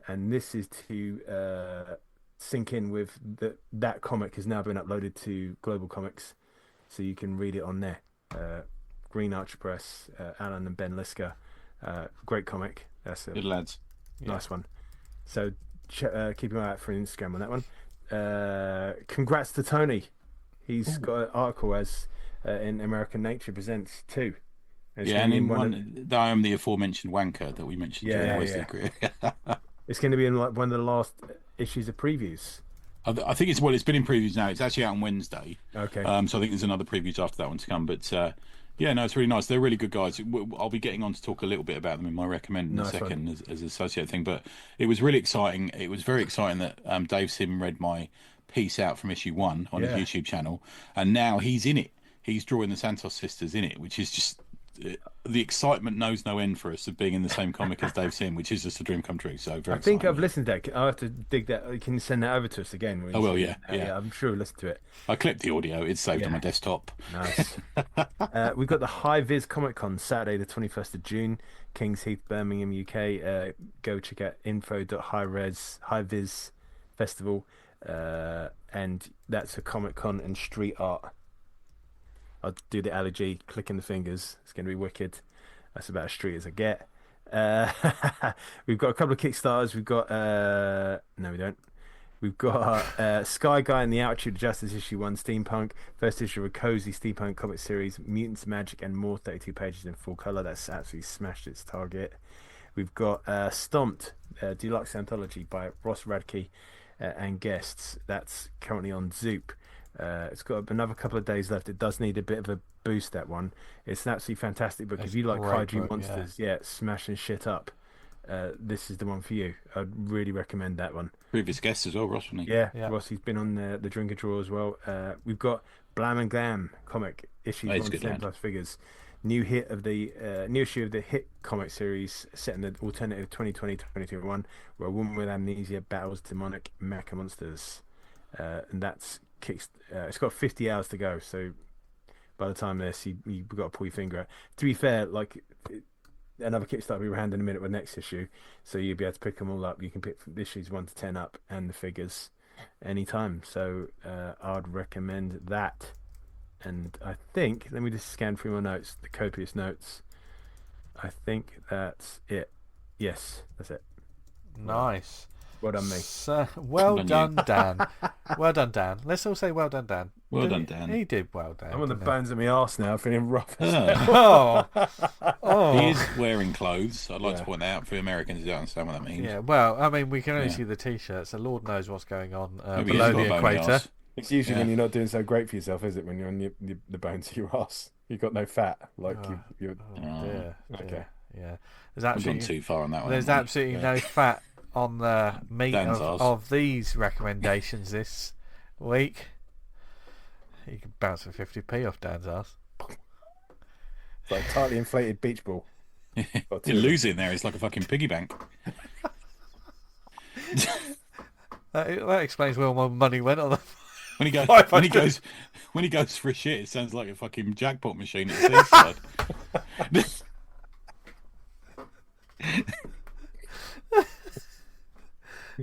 And this is to sync in with that comic has now been uploaded to Global Comics, so you can read it on there. Green Archer Press, Alan and Ben Lisker, great comic. That's a Good lads. nice one. So keep an eye out for Instagram on that one. Congrats to Tony. He's got an article as in American Nature Presents 2. Yeah, and in one, I am the aforementioned wanker that we mentioned during the Wesley career. It's going to be in like one of the last issues of previews. I think it's been in previews now. It's actually out on Wednesday. Okay. So I think there's another previews after that one to come. But yeah, no, it's really nice. They're really good guys. I'll be getting on to talk a little bit about them in my recommend in a second as an associate thing. But it was really exciting. It was very exciting that Dave Sim read my piece out from issue 1 on his YouTube channel, and now he's in it. He's drawing the Santos sisters in it, which is just the excitement knows no end for us of being in the same comic as Dave Sim, which is just a dream come true. So very I think exciting. I've listened to it. I'll have to dig that. Can you send that over to us again? Oh, well, yeah. I'm sure we'll listen to it. I clipped the audio. It's saved on my desktop. Nice. We've got the High Viz Comic Con Saturday, the 21st of June, Kings Heath, Birmingham, UK. Go check out info.highviz festival, and that's a Comic Con and street art. I'll do the allergy, clicking the fingers. It's going to be wicked. That's about as street as I get. We've got a couple of Kickstarters. We've got no, we don't. We've got Skyguy and the Altitude of Justice issue 1 Steampunk, first issue of a cozy steampunk comic series, Mutants, Magic and More, 32 pages in full color. That's absolutely smashed its target. We've got Stomped, deluxe anthology by Ross Radke and guests. That's currently on Zoop. It's got another couple of days left. It does need a bit of a boost, that one. It's an absolutely fantastic book. If you like kaiju monsters, smashing shit up, this is the one for you. I'd really recommend that one. Previous guest as well, Ross, wasn't he? Yeah. Ross, he's been on the Drinker Draw as well. We've got Blam and Glam comic issues 1 plus figures. New issue of the hit comic series set in the alternative 2020-2021, where a woman with amnesia battles demonic mecha monsters, and that's it's got 50 hours to go, so by the time this you've got to pull your finger out. To be fair, like another Kickstarter will be around in a minute with next issue, so you'll be able to pick them all up. You can pick from issues 1 to 10 up and the figures anytime, so I'd recommend that. And I think, let me just scan through my notes, the copious notes. I think that's it. Yes, that's it. Nice. Well done, me. So, well done, Dan. Well done, Dan. Let's all say well done, Dan. Well done, Dan. He did well, Dan. I'm on the bones of my arse now, feeling rough. Oh. He is wearing clothes. I'd like to point that out for Americans who don't understand what that means. Yeah, well, I mean, we can only see the T-shirt, so Lord knows what's going on Maybe below he's got the a bony equator. arse. It's usually when you're not doing so great for yourself, is it? When you're on the bones of your ass, you've got no fat, like you're. Dear. Okay. Yeah. There's I've gone absolutely too far on that one. There's absolutely no fat on the meat Dan's arse. of these recommendations this week. You can bounce a 50p off Dan's ass. It's like a tightly inflated beach ball. You lose it in there. It's like a fucking piggy bank. That explains where all my money went on the. When he goes for a shit, it sounds like a fucking jackpot machine at the seaside.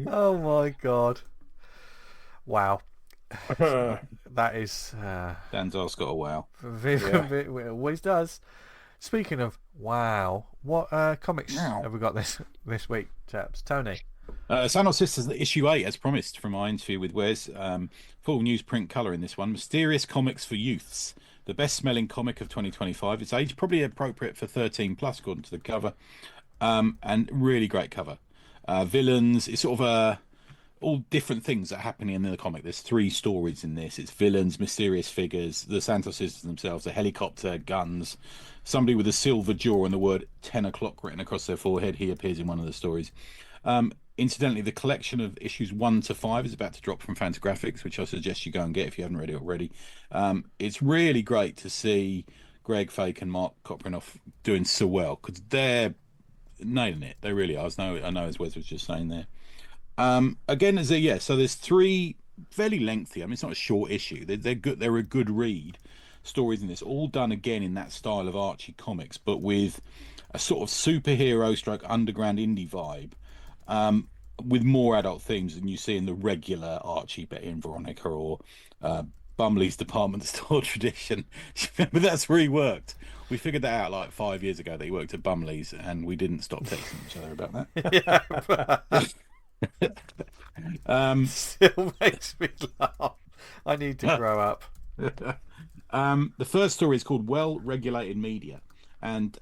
Oh my god! Wow. That is Dan's ass got a wow. it always does. Speaking of wow, what comics have we got this week, chaps? Tony. Santos Sisters issue 8, as promised from my interview with Wes. Full newsprint colour in this one. Mysterious comics for youths. The best smelling comic of 2025. It's age probably appropriate for 13 plus, according to the cover. And really great cover. Villains. It's sort of all different things that are happening in the comic. There's 3 stories in this. It's villains, mysterious figures, the Santos Sisters themselves, a helicopter, guns, somebody with a silver jaw and the word 10 o'clock written across their forehead. He appears in one of the stories. Incidentally, the collection of issues 1 to 5 is about to drop from Fantagraphics, which I suggest you go and get if you haven't read it already. It's really great to see Greg Fake and Mark Koprinoff doing so well, because they're nailing it. They really are. I know as Wes was just saying there. Again, so there's 3 fairly lengthy. I mean, it's not a short issue. They're good. They're a good read. Stories in this, all done again in that style of Archie comics, but with a sort of superhero stroke underground indie vibe. With more adult themes than you see in the regular Archie, Betty and Veronica, or Bumley's department store tradition. Remember, that's where he worked. We figured that out like 5 years ago, that he worked at Bumley's, and we didn't stop texting each other about that. Still makes me laugh. I need to grow up. The first story is called Well Regulated Media, and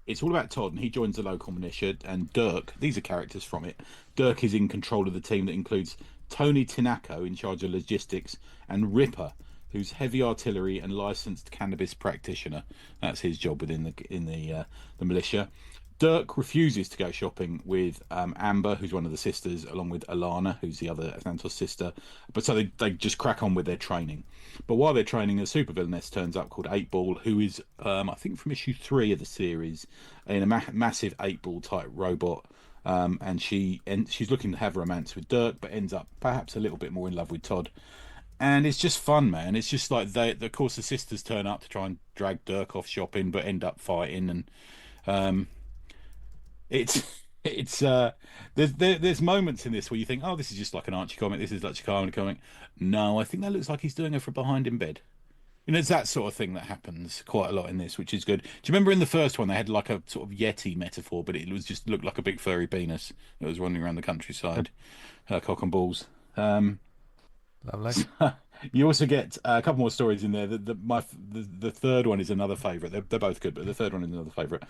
it's all about Todd, and he joins the local militia, and Dirk, these are characters from it. Dirk is in control of the team that includes Tony Tinaco, in charge of logistics, and Ripper, who's heavy artillery and licensed cannabis practitioner. That's his job within the militia. Dirk refuses to go shopping with Amber, who's one of the sisters, along with Alana, who's the other Santos sister. But so they just crack on with their training. But while they're training, a supervillainess turns up called 8-Ball, who is, I think, from issue 3 of the series, in a massive 8-Ball type robot. And she's looking to have romance with Dirk, but ends up perhaps a little bit more in love with Todd. And it's just fun, man. It's just like of course, the sisters turn up to try and drag Dirk off shopping, but end up fighting. And there's moments in this where you think, oh, this is just like an Archie comic. This is like a Chikara comic. No, I think that looks like he's doing it from behind in bed. You know, it's that sort of thing that happens quite a lot in this, which is good. Do you remember in the first one they had like a sort of Yeti metaphor, but it was just looked like a big furry penis that was running around the countryside, cock and balls. Lovely. You also get a couple more stories in there. The third one is another favourite. They're both good, but the third one is another favourite,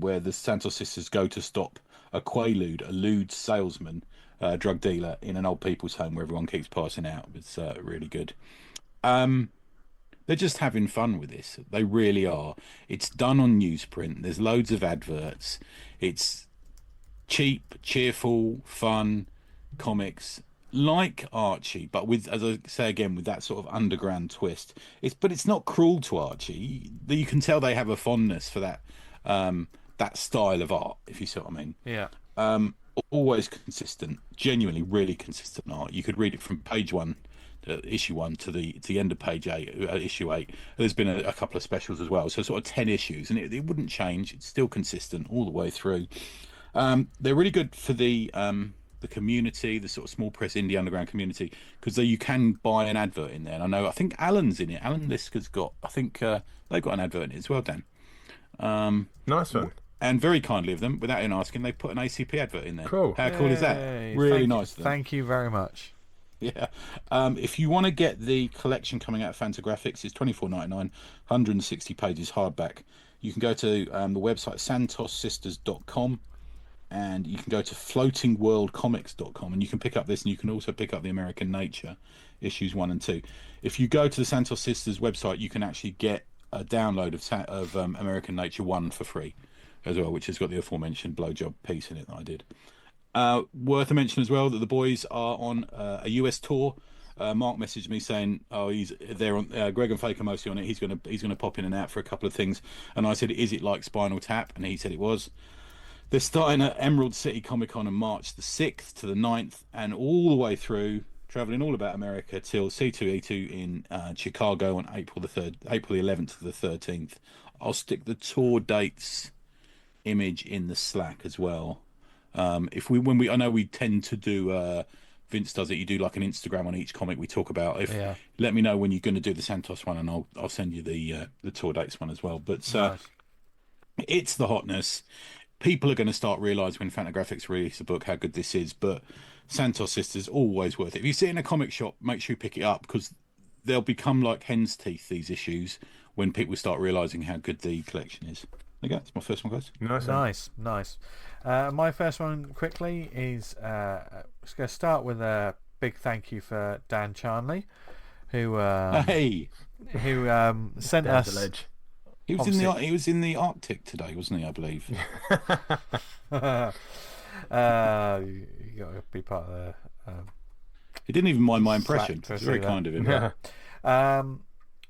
where the Santos sisters go to stop a Quaalude, a lewd salesman, drug dealer in an old people's home where everyone keeps passing out. It's really good. They're just having fun with this. They really are. It's done on newsprint. There's loads of adverts. It's cheap, cheerful, fun comics. Like Archie, but with, as I say again, with that sort of underground twist. But it's not cruel to Archie. You can tell they have a fondness for that that style of art, if you see what I mean. Yeah. Always consistent, genuinely really consistent art. You could read it from page 1, issue 1, to the end of page 8, issue 8. There's been a couple of specials as well, so sort of 10 issues, and it wouldn't change. It's still consistent all the way through. They're really good for the community, the sort of small press indie underground community, because you can buy an advert in there. And I think Alan's in it. Alan Lisker's got, I think they've got an advert in it as well, Dan. Nice one. And very kindly of them, without even asking, they put an ACP advert in there. Cool. How cool is that? Really nice of them. Thank you very much. Yeah. If you want to get the collection coming out of Fantagraphics, it's $24.99, 160 pages hardback. You can go to the website santossisters.com, and you can go to floatingworldcomics.com, and you can pick up this, and you can also pick up the American Nature issues 1 and 2. If you go to the Santos Sisters website, you can actually get a download of American Nature 1 for free as well, which has got the aforementioned blowjob piece in it that I did. Worth a mention as well that the boys are on a US tour. Mark messaged me saying, "Oh, he's there on Greg and Fake are mostly on it. He's gonna pop in and out for a couple of things." And I said, "Is it like Spinal Tap?" And he said it was. They're starting at Emerald City Comic Con on March the 6th to the 9th, and all the way through, traveling all about America till C2E2 in Chicago on April the 11th to the 13th. I'll stick the tour dates image in the Slack as well. I know we tend to do Vince does it. You do like an Instagram on each comic we talk about. Yeah. Let me know when you're going to do the Santos one, and I'll send you the tour dates one as well. But Nice. it's the hotness. People are going to start realising when Fantagraphics release a book how good this is. But Santos Sisters, always worth it. If you see it in a comic shop, make sure you pick it up, because they'll become like hen's teeth, these issues, when people start realising how good the collection is. There you go. That's my first one, guys. Nice. My first one quickly is just going to start with a big thank you for Dan Charnley, who sent Down the us. ledge. He was in the Arctic today, wasn't he? I believe. You got to be part of the. He didn't even mind my impression. Slack to It's very see that. kind of him.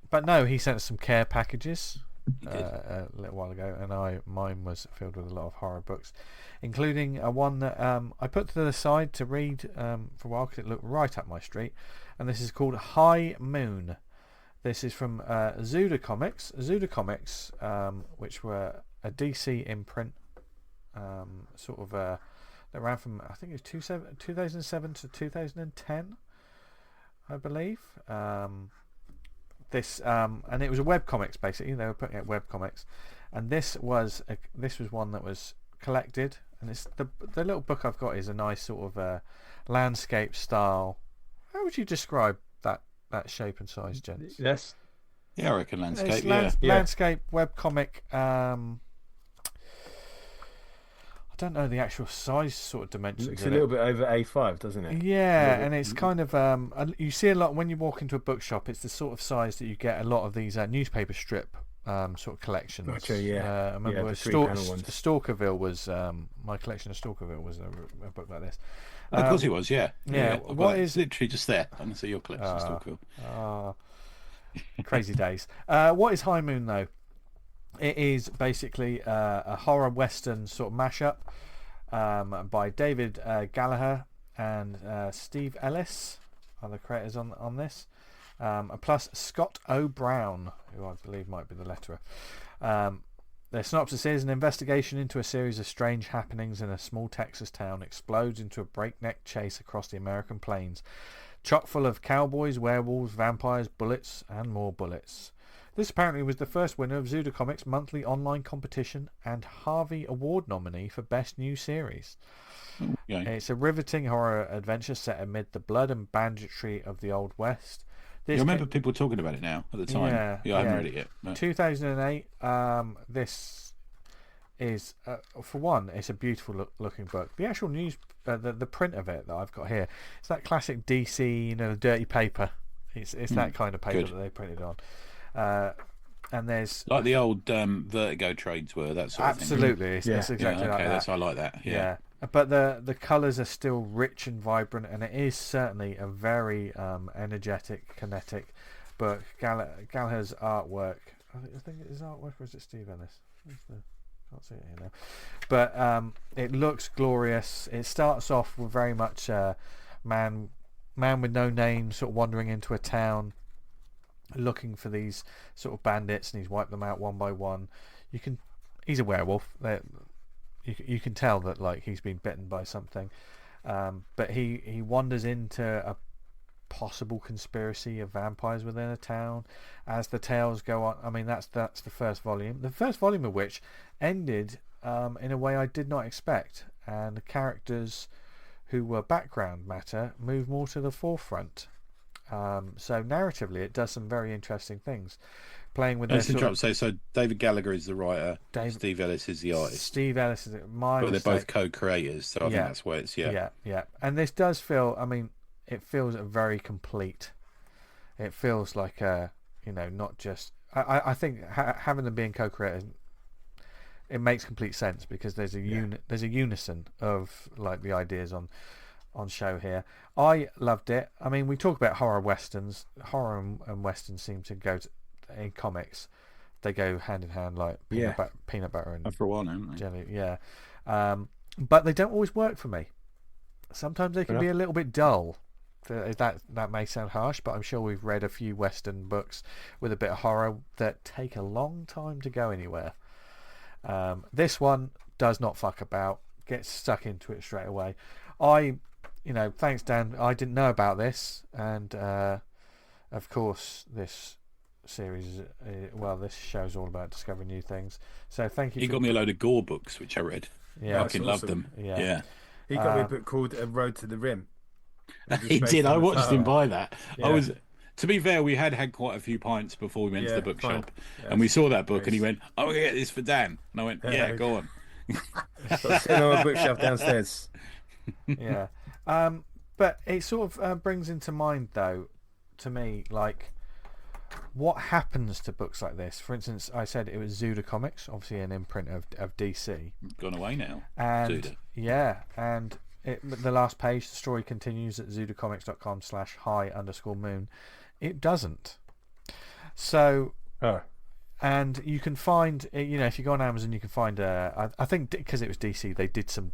But no, he sent us some care packages a little while ago, and mine was filled with a lot of horror books, including one that I put to the side to read for a while because it looked right up my street, and this is called High Moon. This is from Zuda Comics. Zuda Comics, which were a DC imprint, that ran from, I think it was 2007 to 2010, I believe. And it was a web comics, basically. They were putting out web comics, and this was one that was collected, and it's the little book I've got is a nice sort of landscape style. How would you describe that shape and size, gents? Yes. Yeah, I reckon landscape. It's landscape web comic. I don't know the actual size sort of dimensions. Looks a little bit over A5, doesn't it? Yeah, and it's kind of you see a lot when you walk into a bookshop. It's the sort of size that you get a lot of these newspaper strip sort of collections. Gotcha, yeah. I remember the 3-panel ones. Stalkerville was my collection of Stalkerville was a book like this. Of course it was, yeah. What is literally just there? I can see your collection. Still cool. Crazy days. What is High Moon though? It is basically a horror western sort of mashup by David Gallagher and Steve Ellis are the creators on this, plus Scott O. Brown, who I believe might be the letterer. Their synopsis is: an investigation into a series of strange happenings in a small Texas town explodes into a breakneck chase across the American plains, chock full of cowboys, werewolves, vampires, bullets, and more bullets. This apparently was the first winner of Zuda Comics' monthly online competition and Harvey Award nominee for Best New Series. Yeah. It's a riveting horror adventure set amid the blood and banditry of the Old West. I remember people talking about it now at the time. I haven't read it yet. No. 2008. This is, for one, it's a beautiful looking book. The actual the print of it that I've got here, it's that classic DC, the dirty paper. It's that kind of paper that they printed on. And there's like the old Vertigo trades were, that sort of thing. Absolutely, it's exactly like that. I like that. Yeah. But the colours are still rich and vibrant, and it is certainly a very energetic, kinetic book. Gallagher's artwork, I think it is artwork, or is it Steve Ellis? Can't see it here now. But it looks glorious. It starts off with very much man with no name sort of wandering into a town looking for these sort of bandits, and he's wiped them out one by one. He's a werewolf. You can tell that like he's been bitten by something, but he wanders into a possible conspiracy of vampires within a town as the tales go on. I mean, that's the first volume. The first volume of which ended in a way I did not expect, and the characters who were background matter move more to the forefront. So narratively, it does some very interesting things. Playing with so David Gallagher is the writer. Steve Ellis is the artist. Steve Ellis is but they're both co-creators, so I think that's where it's yeah. And this does feel. I mean, it feels very complete. It feels like not just. I think having them being co-creators, it makes complete sense because there's a unison of like the ideas on show here. I loved it. I mean, we talk about horror westerns. Horror and westerns seem to go in comics. They go hand in hand, like peanut butter and for a while now, jelly. Yeah, but they don't always work for me. Sometimes they can be a little bit dull. That may sound harsh, but I'm sure we've read a few western books with a bit of horror that take a long time to go anywhere. This one does not fuck about. Gets stuck into it straight away. thanks, Dan. I didn't know about this, and of course, this series, this show's all about discovering new things. So thank you. He got me a load of Gore books, which I read. Yeah, fucking loved them. Yeah. He got me a book called A Road to the Rim. He did. I watched him buy that. Yeah. To be fair, we had quite a few pints before we went to the bookshop, Yeah, and we saw that book, and he went, "I'm gonna get this for Dan," and I went, "Yeah, go on." Got sitting on a bookshelf downstairs. Yeah, but it sort of brings into mind, though, to me, like, what happens to books like this. For instance, I said it was Zuda Comics, obviously an imprint of DC. Gone away now. And Zuda. yeah, and the last page, the story continues at zudacomics.com/high_moon. It doesn't. So, and you can find, if you go on Amazon, you can find. I think because it was DC, they did some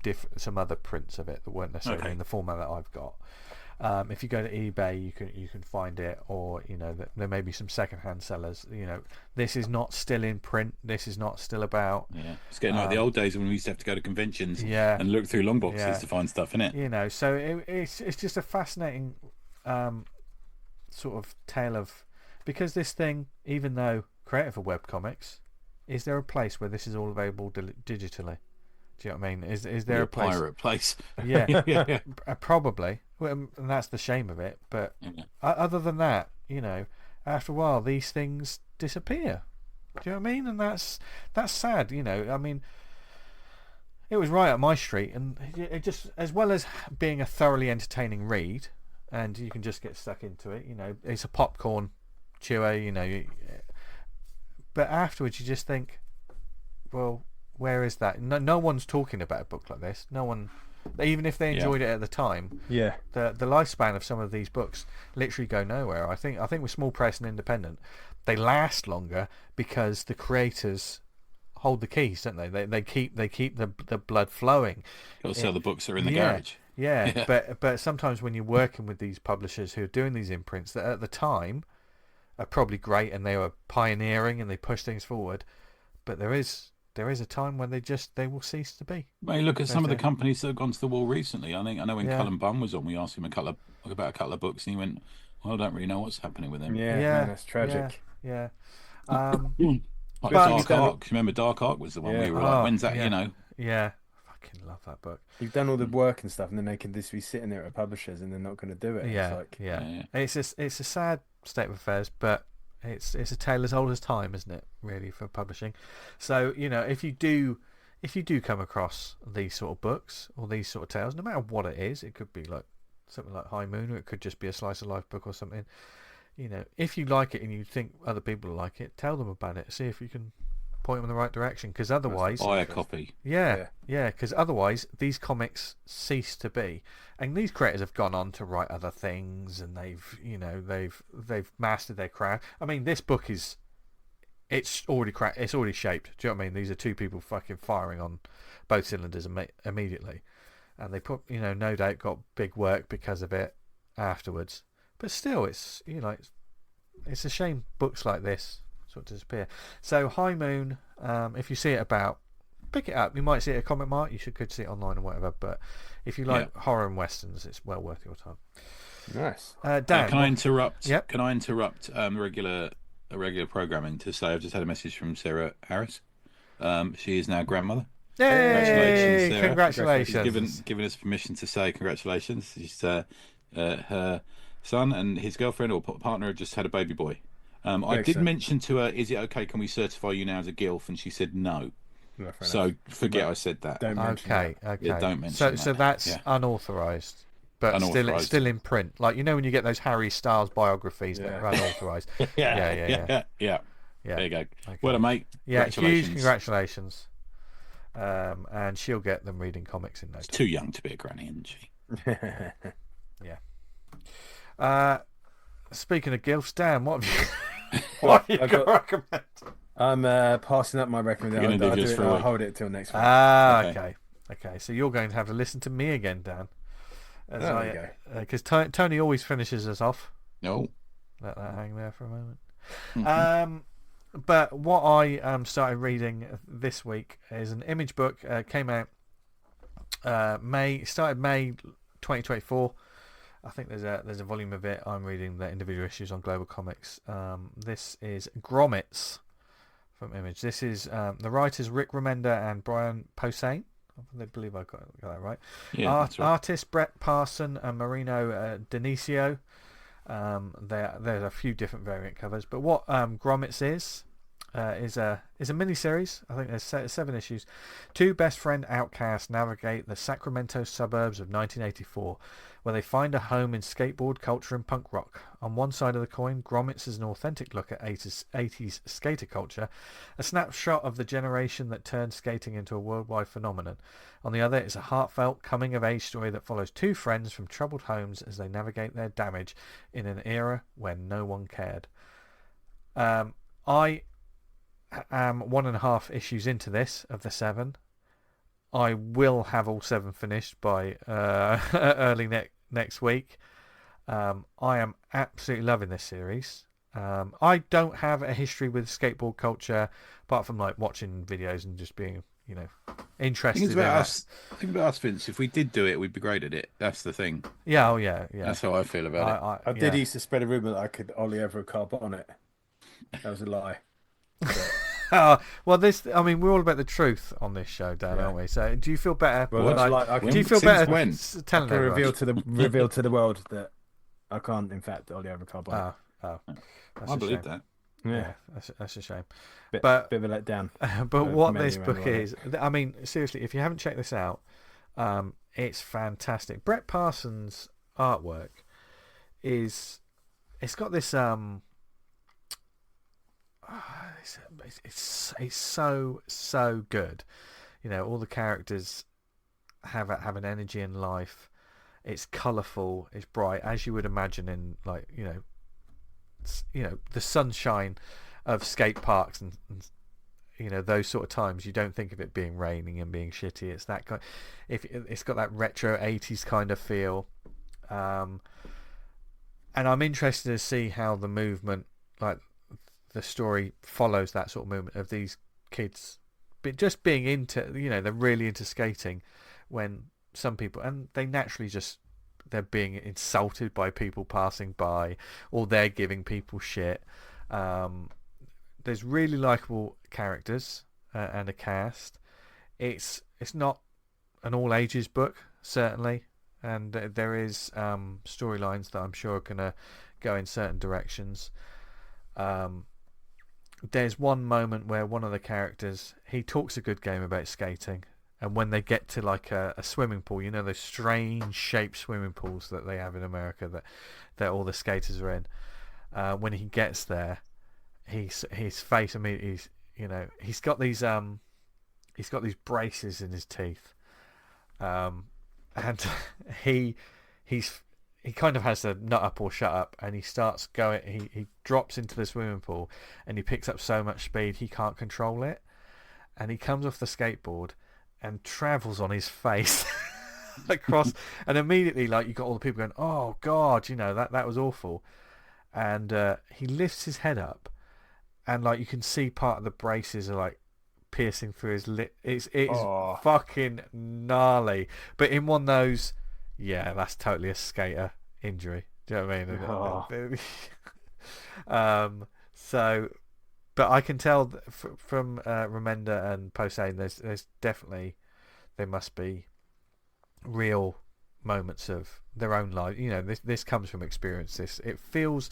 other prints of it that weren't necessarily in the format that I've got. If you go to eBay, you can find it, or there may be some secondhand sellers. This is not still in print. This is not still about. Yeah, it's getting like the old days when we used to have to go to conventions. Yeah. And look through long boxes to find stuff in it. So it's just a fascinating sort of tale of, because this thing, even though created for webcomics, is there a place where this is all available digitally? Do you know what I mean? Is there a place? Pirate place? Yeah, probably. Well, and that's the shame of it. But other than that, after a while, these things disappear. Do you know what I mean? And that's sad. I mean, it was right up my street, and it just, as well as being a thoroughly entertaining read, and you can just get stuck into it. It's a popcorn chewer. But afterwards, you just think, well, where is that? No one's talking about a book like this. No one, even if they enjoyed it at the time. Yeah. The lifespan of some of these books literally go nowhere. I think with small press and independent, they last longer because the creators hold the keys, don't they? They keep the blood flowing. Got to sell the books that are in the garage. Yeah. But sometimes when you're working with these publishers who are doing these imprints that at the time are probably great and they were pioneering and they push things forward, but there is a time when they will cease to be. Well, you look at some of the companies that have gone to the wall recently. I know when Cullen Bunn was on, we asked him about a couple of books, and he went, "Well, I don't really know what's happening with them." Yeah, man, that's tragic. Yeah. Like Dark Ark. Remember, Dark Ark was the one we were like, "When's that?" Yeah. Fucking love that book. You've done all the work and stuff, and then they can just be sitting there at publishers, and they're not going to do it. It's a sad state of affairs, but it's a tale as old as time, isn't it? Really, for publishing. So if you do come across these sort of books or these sort of tales, no matter what it is, it could be like something like High Moon, or it could just be a slice of life book or something. If you like it and you think other people like it, tell them about it. See if you can point them in the right direction, because otherwise, buy a copy. Because otherwise these comics cease to be, and these creators have gone on to write other things, and they've mastered their craft. I mean, this book it's already shaped. Do you know what I mean? These are two people fucking firing on both cylinders immediately, and they put no doubt got big work because of it afterwards. But still, it's it's a shame books like this sort of disappear. So High Moon, if you see it about, pick it up. You might see it at Comic Mart. You could see it online or whatever. But if you like horror and westerns, it's well worth your time. Nice. Dan, can I interrupt? Yep. Can I interrupt regular programming to say I've just had a message from Sarah Harris. She is now grandmother. Yay! Congratulations, Sarah. Congratulations. She's given us permission to say congratulations. She's her son and his girlfriend or partner had just had a baby boy. I did mention to her, is it okay, can we certify you now as a GILF? And she said no. So forget I said that. Okay. Yeah, don't mention that. So that's unauthorised, but still in print. Like, when you get those Harry Styles biographies that are unauthorised. Yeah. There you go. Okay. Well, mate. Yeah, huge congratulations. And she'll get them reading comics in no time. She's too young to be a granny, isn't she? Yeah. Speaking of GILFs, Dan, what have you got to recommend? I'm passing up my recommendation. I'll hold it till next week. Okay. So you're going to have to listen to me again, Dan. There we go. Because Tony always finishes us off. No. Let that hang there for a moment. Mm-hmm. But what I started reading this week is an image book. Came out May 2024. I think there's a volume of it. I'm reading the individual issues on Global Comics. This is Grommets from Image. This is the writers Rick Remender and Brian Posehn. I believe I got that right. Yeah, that's right. Artist Brett Parson and Marino Dionisio. There's a few different variant covers, but what Grommets is a mini-series. I think there's 7 issues. Two best friend outcasts navigate the Sacramento suburbs of 1984, where they find a home in skateboard culture and punk rock. On one side of the coin, Grommets is an authentic look at 80s skater culture, a snapshot of the generation that turned skating into a worldwide phenomenon. On the other, it's a heartfelt coming-of-age story that follows two friends from troubled homes as they navigate their damage in an era when no one cared. I am 1.5 issues into this of the 7. I will have all 7 finished by early next week. I am absolutely loving this series. I don't have a history with skateboard culture apart from like watching videos and just being, interested in I it. think about us, Vince. If we did do it, we'd be great at it. That's the thing. Yeah, oh yeah. That's how I feel about it. I did used to spread a rumor that I could ollie over a car bonnet. That was a lie. Well, we're all about the truth on this show, Dan, aren't we? So, do you feel better? Well, do you feel better when? telling I can everyone? reveal to the world that I can't, in fact, ollie over a car bonnet. I believe that. Yeah, that's a shame. Bit of a letdown. But what this book is, seriously, if you haven't checked this out, it's fantastic. Brett Parsons' artwork it's got this it's so good. All the characters have an energy and life. It's colourful, it's bright, as you would imagine in the sunshine of skate parks and those sort of times. You don't think of it being raining and being shitty. It's that kind. It's got that retro 80s kind of feel, and I'm interested to see how the movement, like the story, follows that sort of movement of these kids just being into, they're really into skating, when some people, and they naturally just, they're being insulted by people passing by, or they're giving people shit. There's really likable characters and a cast. It's not an all ages book, certainly, and there is storylines that I'm sure are gonna go in certain directions. There's one moment where one of the characters, he talks a good game about skating, and when they get to like a swimming pool, those strange shaped swimming pools that they have in America that all the skaters are in, when he gets there, his face immediately, he's got these braces in his teeth, and he kind of has the nut up or shut up, and he starts going. He drops into the swimming pool, and he picks up so much speed he can't control it, and he comes off the skateboard and travels on his face across, and immediately, like, you got all the people going, "Oh God," that was awful, and he lifts his head up, and like you can see part of the braces are like piercing through his lip. It's fucking gnarly, but in one of those. Yeah, that's totally a skater injury. Do you know what I mean? So, but I can tell from Remender and Posehn, there's definitely, there must be real moments of their own life. This comes from experience. It feels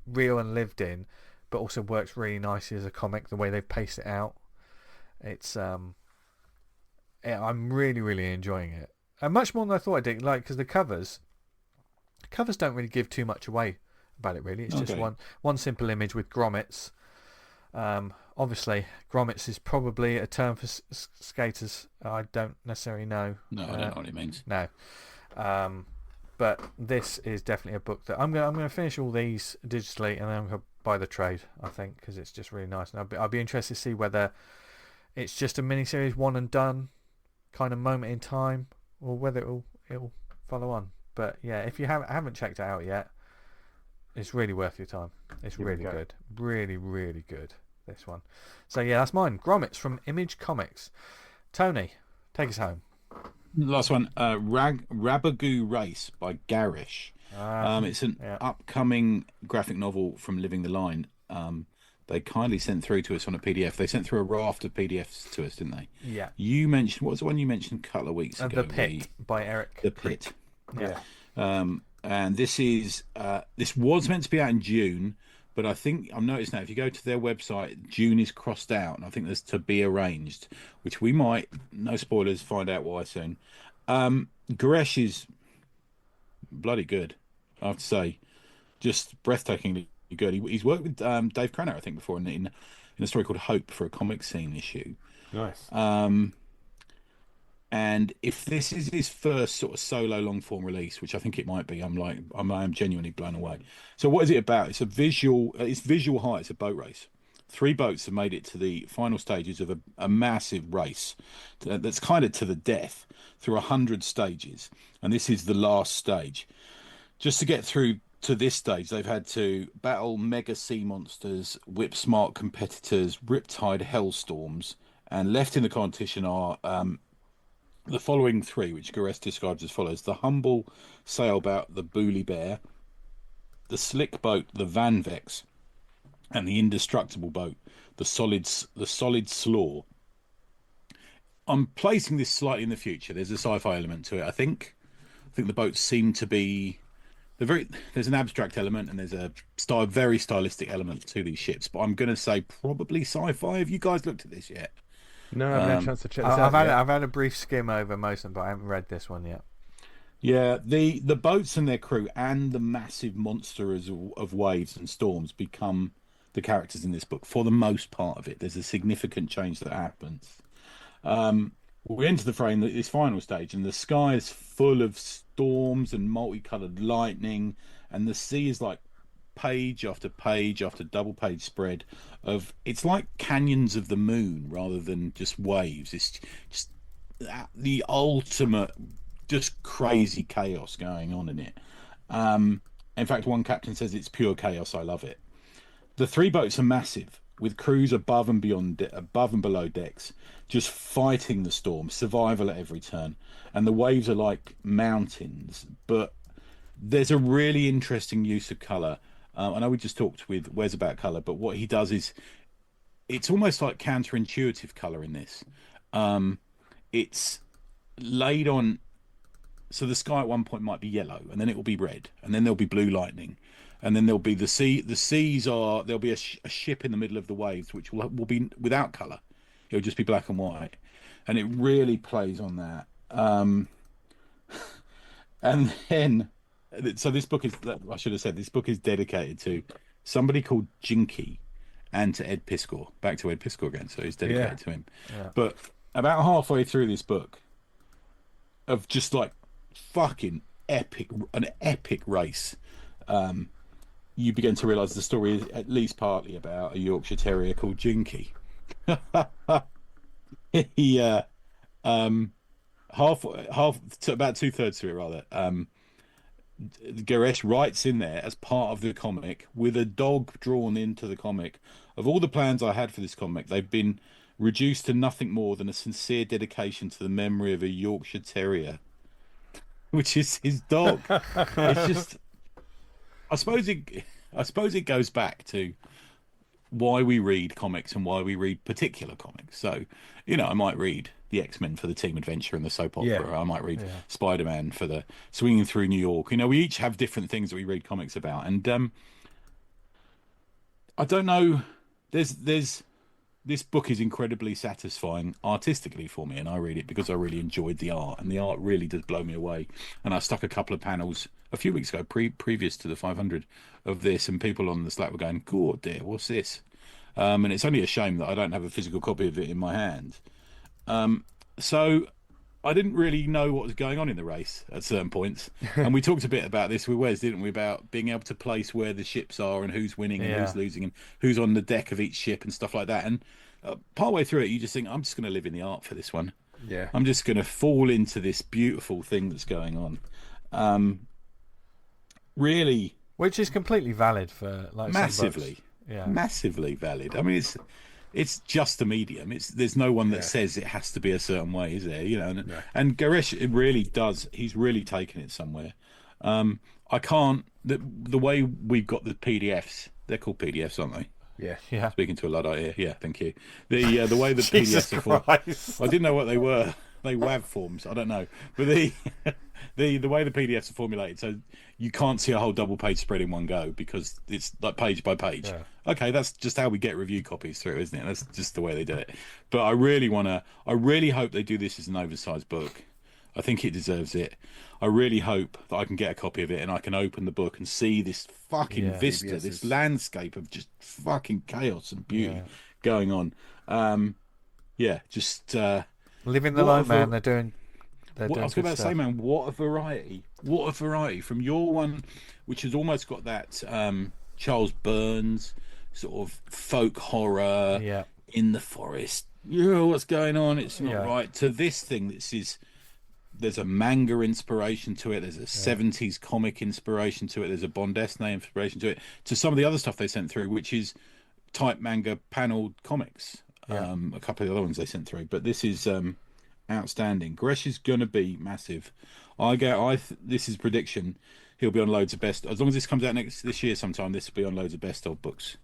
real and lived in, but also works really nicely as a comic. The way they pace it out, it's I'm really, really enjoying it. And much more than I thought I did, because the covers don't really give too much away about it, really. It's just one simple image with grommets. Obviously, grommets is probably a term for skaters. I don't necessarily know. No, I don't know what it means. No. But this is definitely a book that I'm going to finish all these digitally, and then I'm going to buy the trade, I think, because it's just really nice. And I'll be interested to see whether it's just a miniseries, one and done kind of moment in time, or whether it'll follow on. But yeah, if you haven't checked it out yet, it's really worth your time. It's really good. Really, really good, this one. So yeah, that's mine. Grommets from Image Comics. Tony, take us home. Last one, Ragaboo Race by Garish. It's an upcoming graphic novel from Living the Line. They kindly sent through to us on a PDF. They sent through a raft of PDFs to us, didn't they? Yeah. You mentioned, what was the one you mentioned a couple of weeks ago? The Pit by Eric. The Pit. Yeah. And this was meant to be out in June, but I think I've noticed now if you go to their website, June is crossed out, and I think there's to be arranged, which we might, no spoilers, find out why soon. Goresh is bloody good, I have to say, just breathtakingly good. He's worked with Dave Cranach, I think, before in a story called Hope for a comic scene issue. Nice. And if this is his first sort of solo long form release, which I think it might be, I am genuinely blown away. So what is it about? It's visual high. It's a boat race. 3 boats have made it to the final stages of a massive race that's kind of to the death through 100 stages. And this is the last stage. Just to get through to this stage, they've had to battle mega sea monsters, whip smart competitors, riptide hellstorms, and left in the competition are the following 3, which Goresh describes as follows: the humble sailboat, the Bully Bear, the slick boat, the Van Vex, and the indestructible boat, the solid Slaw. I'm placing this slightly in the future. There's a sci-fi element to it. I think the boats seem to be there's an abstract element and there's a very stylistic element to these ships. But I'm going to say probably sci-fi. Have you guys looked at this yet? No, I haven't had a chance to check this out. I've had a brief skim over most of them, but I haven't read this one yet. Yeah, the boats and their crew and the massive monsters of waves and storms become the characters in this book for the most part of it. There's a significant change that happens. We enter the frame, this final stage, and the sky is full of storms and multicolored lightning, and the sea is like page after page after double page spread of, it's like canyons of the moon rather than just waves. It's just the ultimate just crazy chaos going on in it. In fact, one captain says it's pure chaos. I love it. The 3 boats are massive, with crews above and below decks, just fighting the storm, survival at every turn. And the waves are like mountains, but there's a really interesting use of colour. I know we just talked with Wes about colour, but what he does is, it's almost like counterintuitive colour in this. It's laid on, so the sky at one point might be yellow, and then it will be red, and then there'll be blue lightning, and then there'll be the sea. There'll be a ship in the middle of the waves, which will be without colour. It'll just be black and white, and it really plays on that. And then, so this book is, I should have said, this book is dedicated to somebody called Jinky and to Ed Piskor. Back to Ed Piskor again, so it's dedicated to him. Yeah. But about halfway through this book, of just like fucking an epic race, you begin to realise the story is at least partly about a Yorkshire Terrier called Jinky. He half to about 2/3 through it rather. Goresh writes in there as part of the comic, with a dog drawn into the comic, of all the plans I had for this comic, they've been reduced to nothing more than a sincere dedication to the memory of a Yorkshire Terrier, which is his dog. It's just, I suppose it goes back to why we read comics and why we read particular comics. So, I might read the X-Men for the team adventure and the soap opera. Yeah. I might read Spider-Man for the swinging through New York. We each have different things that we read comics about. And I don't know, this book is incredibly satisfying artistically for me, and I read it because I really enjoyed the art, and the art really does blow me away. And I stuck a couple of panels a few weeks ago, previous to the 500 of this, and people on the Slack were going, "God dear, what's this?" And it's only a shame that I don't have a physical copy of it in my hand. So I didn't really know what was going on in the race at certain points. And we talked a bit about this with Wes, didn't we, about being able to place where the ships are and who's winning and who's losing and who's on the deck of each ship and stuff like that. And partway through it, you just think, I'm just going to live in the art for this one. Yeah. I'm just going to fall into this beautiful thing that's going on. Really. Which is completely valid for like massively. Some books. Yeah. Massively valid. I mean, it's just a medium. There's no one that Yeah. says it has to be a certain way, is there? You know, No. and Garesh, it really does. He's really taken it somewhere. I can't. The way we've got the PDFs, they're called PDFs, aren't they? Yeah. Yeah. Speaking to a Luddite here. Yeah, thank you. The way the Jesus PDFs are Christ. I didn't know what they were. They WAV forms. I don't know. But the way the PDFs are formulated, so you can't see a whole double page spread in one go because it's like page by page. Yeah. Okay, that's just how we get review copies through, isn't it? That's just the way they do it. But I really hope they do this as an oversized book. I think it deserves it. I really hope that I can get a copy of it and I can open the book and see this fucking vista, PBSs. this landscape of just fucking chaos and beauty Yeah. going on. Just Living the What line, a man. var- They're doing. I was about to say, man, what a variety! What a variety from your one, which has almost got that Charles Burns sort of folk horror Yeah. in the forest. What's going on? It's not Yeah. right. To this thing, there's a manga inspiration to it. There's a 70s comic inspiration to it. There's a Bondesne inspiration to it. To some of the other stuff they sent through, which is type manga paneled comics. Yeah. A couple of the other ones they sent through, but this is outstanding. Gresh is going to be massive. This is prediction. He'll be on loads of best. As long as this comes out this year sometime, this will be on loads of best of books,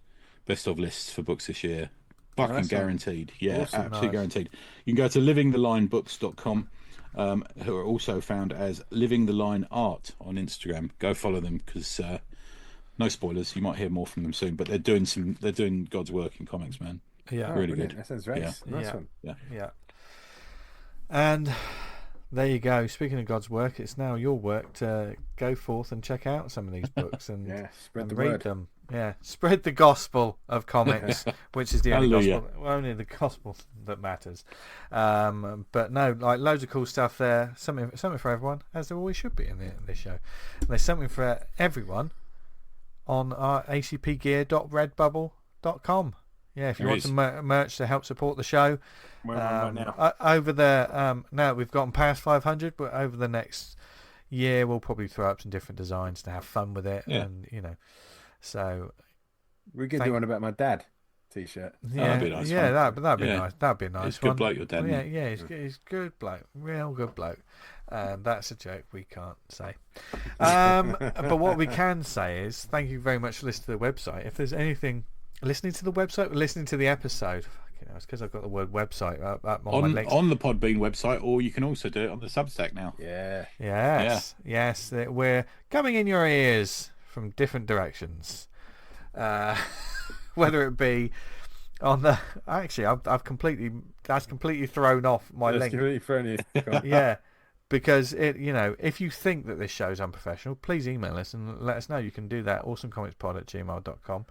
best of lists for books this year. Fucking that's guaranteed. Yeah, awesome. absolutely Nice. guaranteed. You can go to livingthelinebooks.com, who are also found as Living the Line Art on Instagram. Go follow them because no spoilers. You might hear more from them soon, but they're doing God's work in comics, man. Yeah. Oh, Really brilliant. good. That sounds right. Yeah. Nice Yeah. one. Yeah. And there you go. Speaking of God's work, it's now your work to go forth and check out some of these books and, Yeah. Spread and the read word. them. Yeah, spread the gospel of comics, which is the only Hallelujah. gospel, only the gospel that matters. But no, like loads of cool stuff there. Something for everyone, as there always should be in this show. And there's something for everyone on our acpgear.redbubble.com. Yeah, if you There want is. some merch to help support the show, We're on right now. over there. Now we've gotten past 500, but over the next year we'll probably throw up some different designs to have fun with it, Yeah. and so We could thank- do one about my dad t-shirt. yeah, that'd be a nice yeah, one. that'd be Yeah. nice. That'd be a nice He's a good one. bloke, your dad, Well, yeah, isn't yeah, he's good bloke, real good bloke. That's a joke we can't say. But what we can say is thank you very much for listening to the website. If there's anything listening to the website, or listening to the episode, fucking hell, it's because I've got the word website up on my on links. the Podbean website, or you can also do it on the Substack now. Yeah. Yes, we're coming in your ears from different directions. Whether it be on the I've completely thrown off my That's link. really funny. Yeah, because if you think that this show's unprofessional, please email us and let us know. You can do that, awesomecomicspod@gmail.com.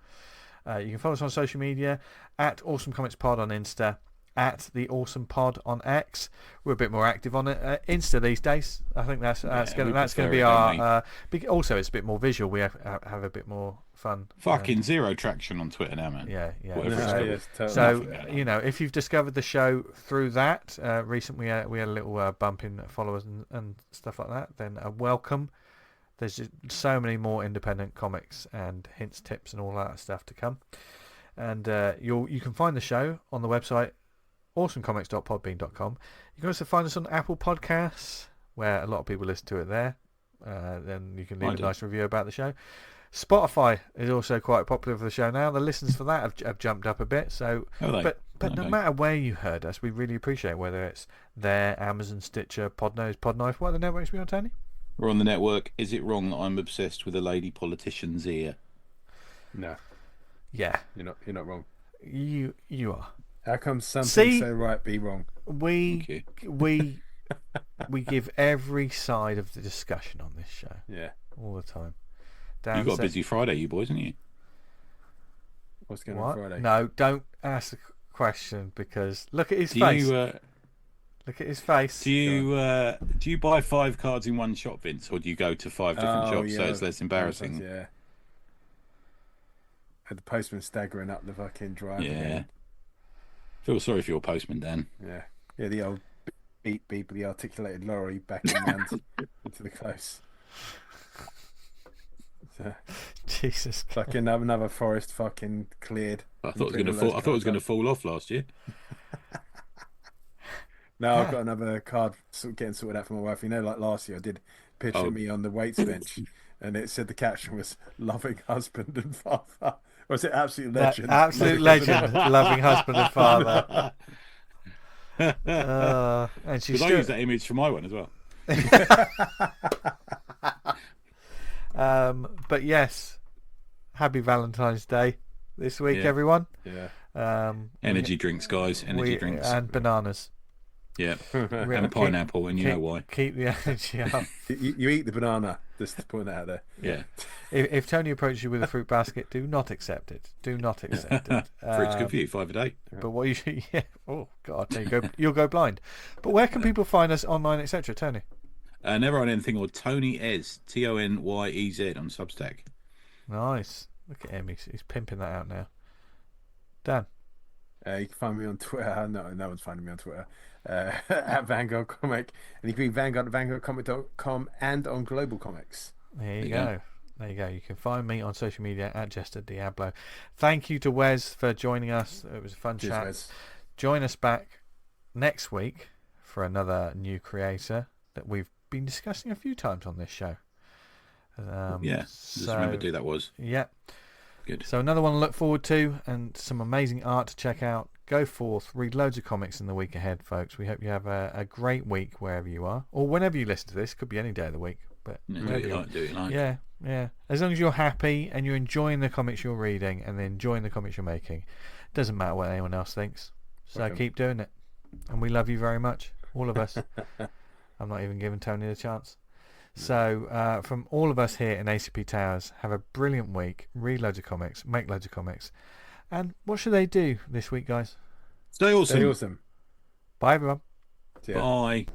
You can follow us on social media at awesomecomicspod on Insta, at the Awesome Pod on X. We're a bit more active on it. Insta these days. I think that's going we to be prefer it, our. Also, it's a bit more visual. We have a bit more fun. Fucking zero traction on Twitter now, man. Yeah. Whatever it's No, called. yes, totally. So Nothing going on. if you've discovered the show through that, recently we had a little bump in followers and stuff like that, then welcome. There's just so many more independent comics and hints, tips, and all that stuff to come. And you can find the show on the website awesomecomics.podbean.com. You can also find us on Apple Podcasts, where a lot of people listen to it there. Then you can leave a nice review about the show. Spotify is also quite popular for the show now. The listens for that have jumped up a bit. So, Are they? but no Okay. matter where you heard us, we really appreciate whether it's there, Amazon, Stitcher, Podnose, Podknife. What other networks we on, Tony? We're on the network. Is it wrong that I'm obsessed with a lady politician's ear? No, Yeah, you're not wrong. you are. How come something See? so right be wrong? We we give every side of the discussion on this show Yeah. all the time. You Dan got a said- busy Friday, you boys, haven't you? What's going on What? Friday? No, don't ask the question because look at his Do face. you Look at his face. do you buy 5 cards in one shot, Vince, or do you go to 5 different shops so it's less embarrassing? Yeah. Had the postman staggering up the fucking drive. Yeah. again. Feel sorry for your postman, Dan. Yeah. Yeah, the old beep beep of the articulated lorry backing round into the close. So, Jesus. Fucking another forest fucking cleared. I thought it was going to fall. I thought it was going to fall off last year. No, I've got another card getting sorted out for my wife. You know, like last year, I did a picture of me on the weights bench, and it said the caption was "loving husband and father." Or was it absolute legend? Absolute legend, loving husband and father. And she's I used that image for my one as well. But yes, happy Valentine's Day this week, everyone. Yeah. Energy drinks, guys. Energy drinks and bananas. Yeah, and pineapple, and you know why. Keep the energy up. You eat the banana. Just to point that out there. Yeah. If Tony approaches you with a fruit basket, do not accept it. Do not accept it. Fruit's good for you, 5 a day. But what you should, oh God, there you go. You'll go blind. But where can people find us online, etc., Tony? Never on anything or Tony Ez, TonyEZ on Substack. Nice. Look at him. He's pimping that out now. Dan. You can find me on Twitter. No one's finding me on Twitter. At Vanguard Comic, and you can be Vanguard at VanguardComic.com and on Global Comics. There you go. There you go. You can find me on social media at Jester Diablo. Thank you to Wes for joining us. It was a fun chat. Wes. Join us back next week for another new creator that we've been discussing a few times on this show. Just remember who that was. Yeah. Good. So another one to look forward to, and some amazing art to check out. Go forth, read loads of comics in the week ahead, folks. We hope you have a great week wherever you are, or whenever you listen to this. Could be any day of the week, but Do what you like. Yeah. As long as you're happy and you're enjoying the comics you're reading and enjoying the comics you're making, doesn't matter what anyone else thinks. So keep doing it, and we love you very much, all of us. I'm not even giving Tony the chance. So from all of us here in ACP Towers, have a brilliant week. Read loads of comics, make loads of comics. And what should they do this week, guys? Stay awesome. Stay awesome. Bye, everyone. See ya. Bye.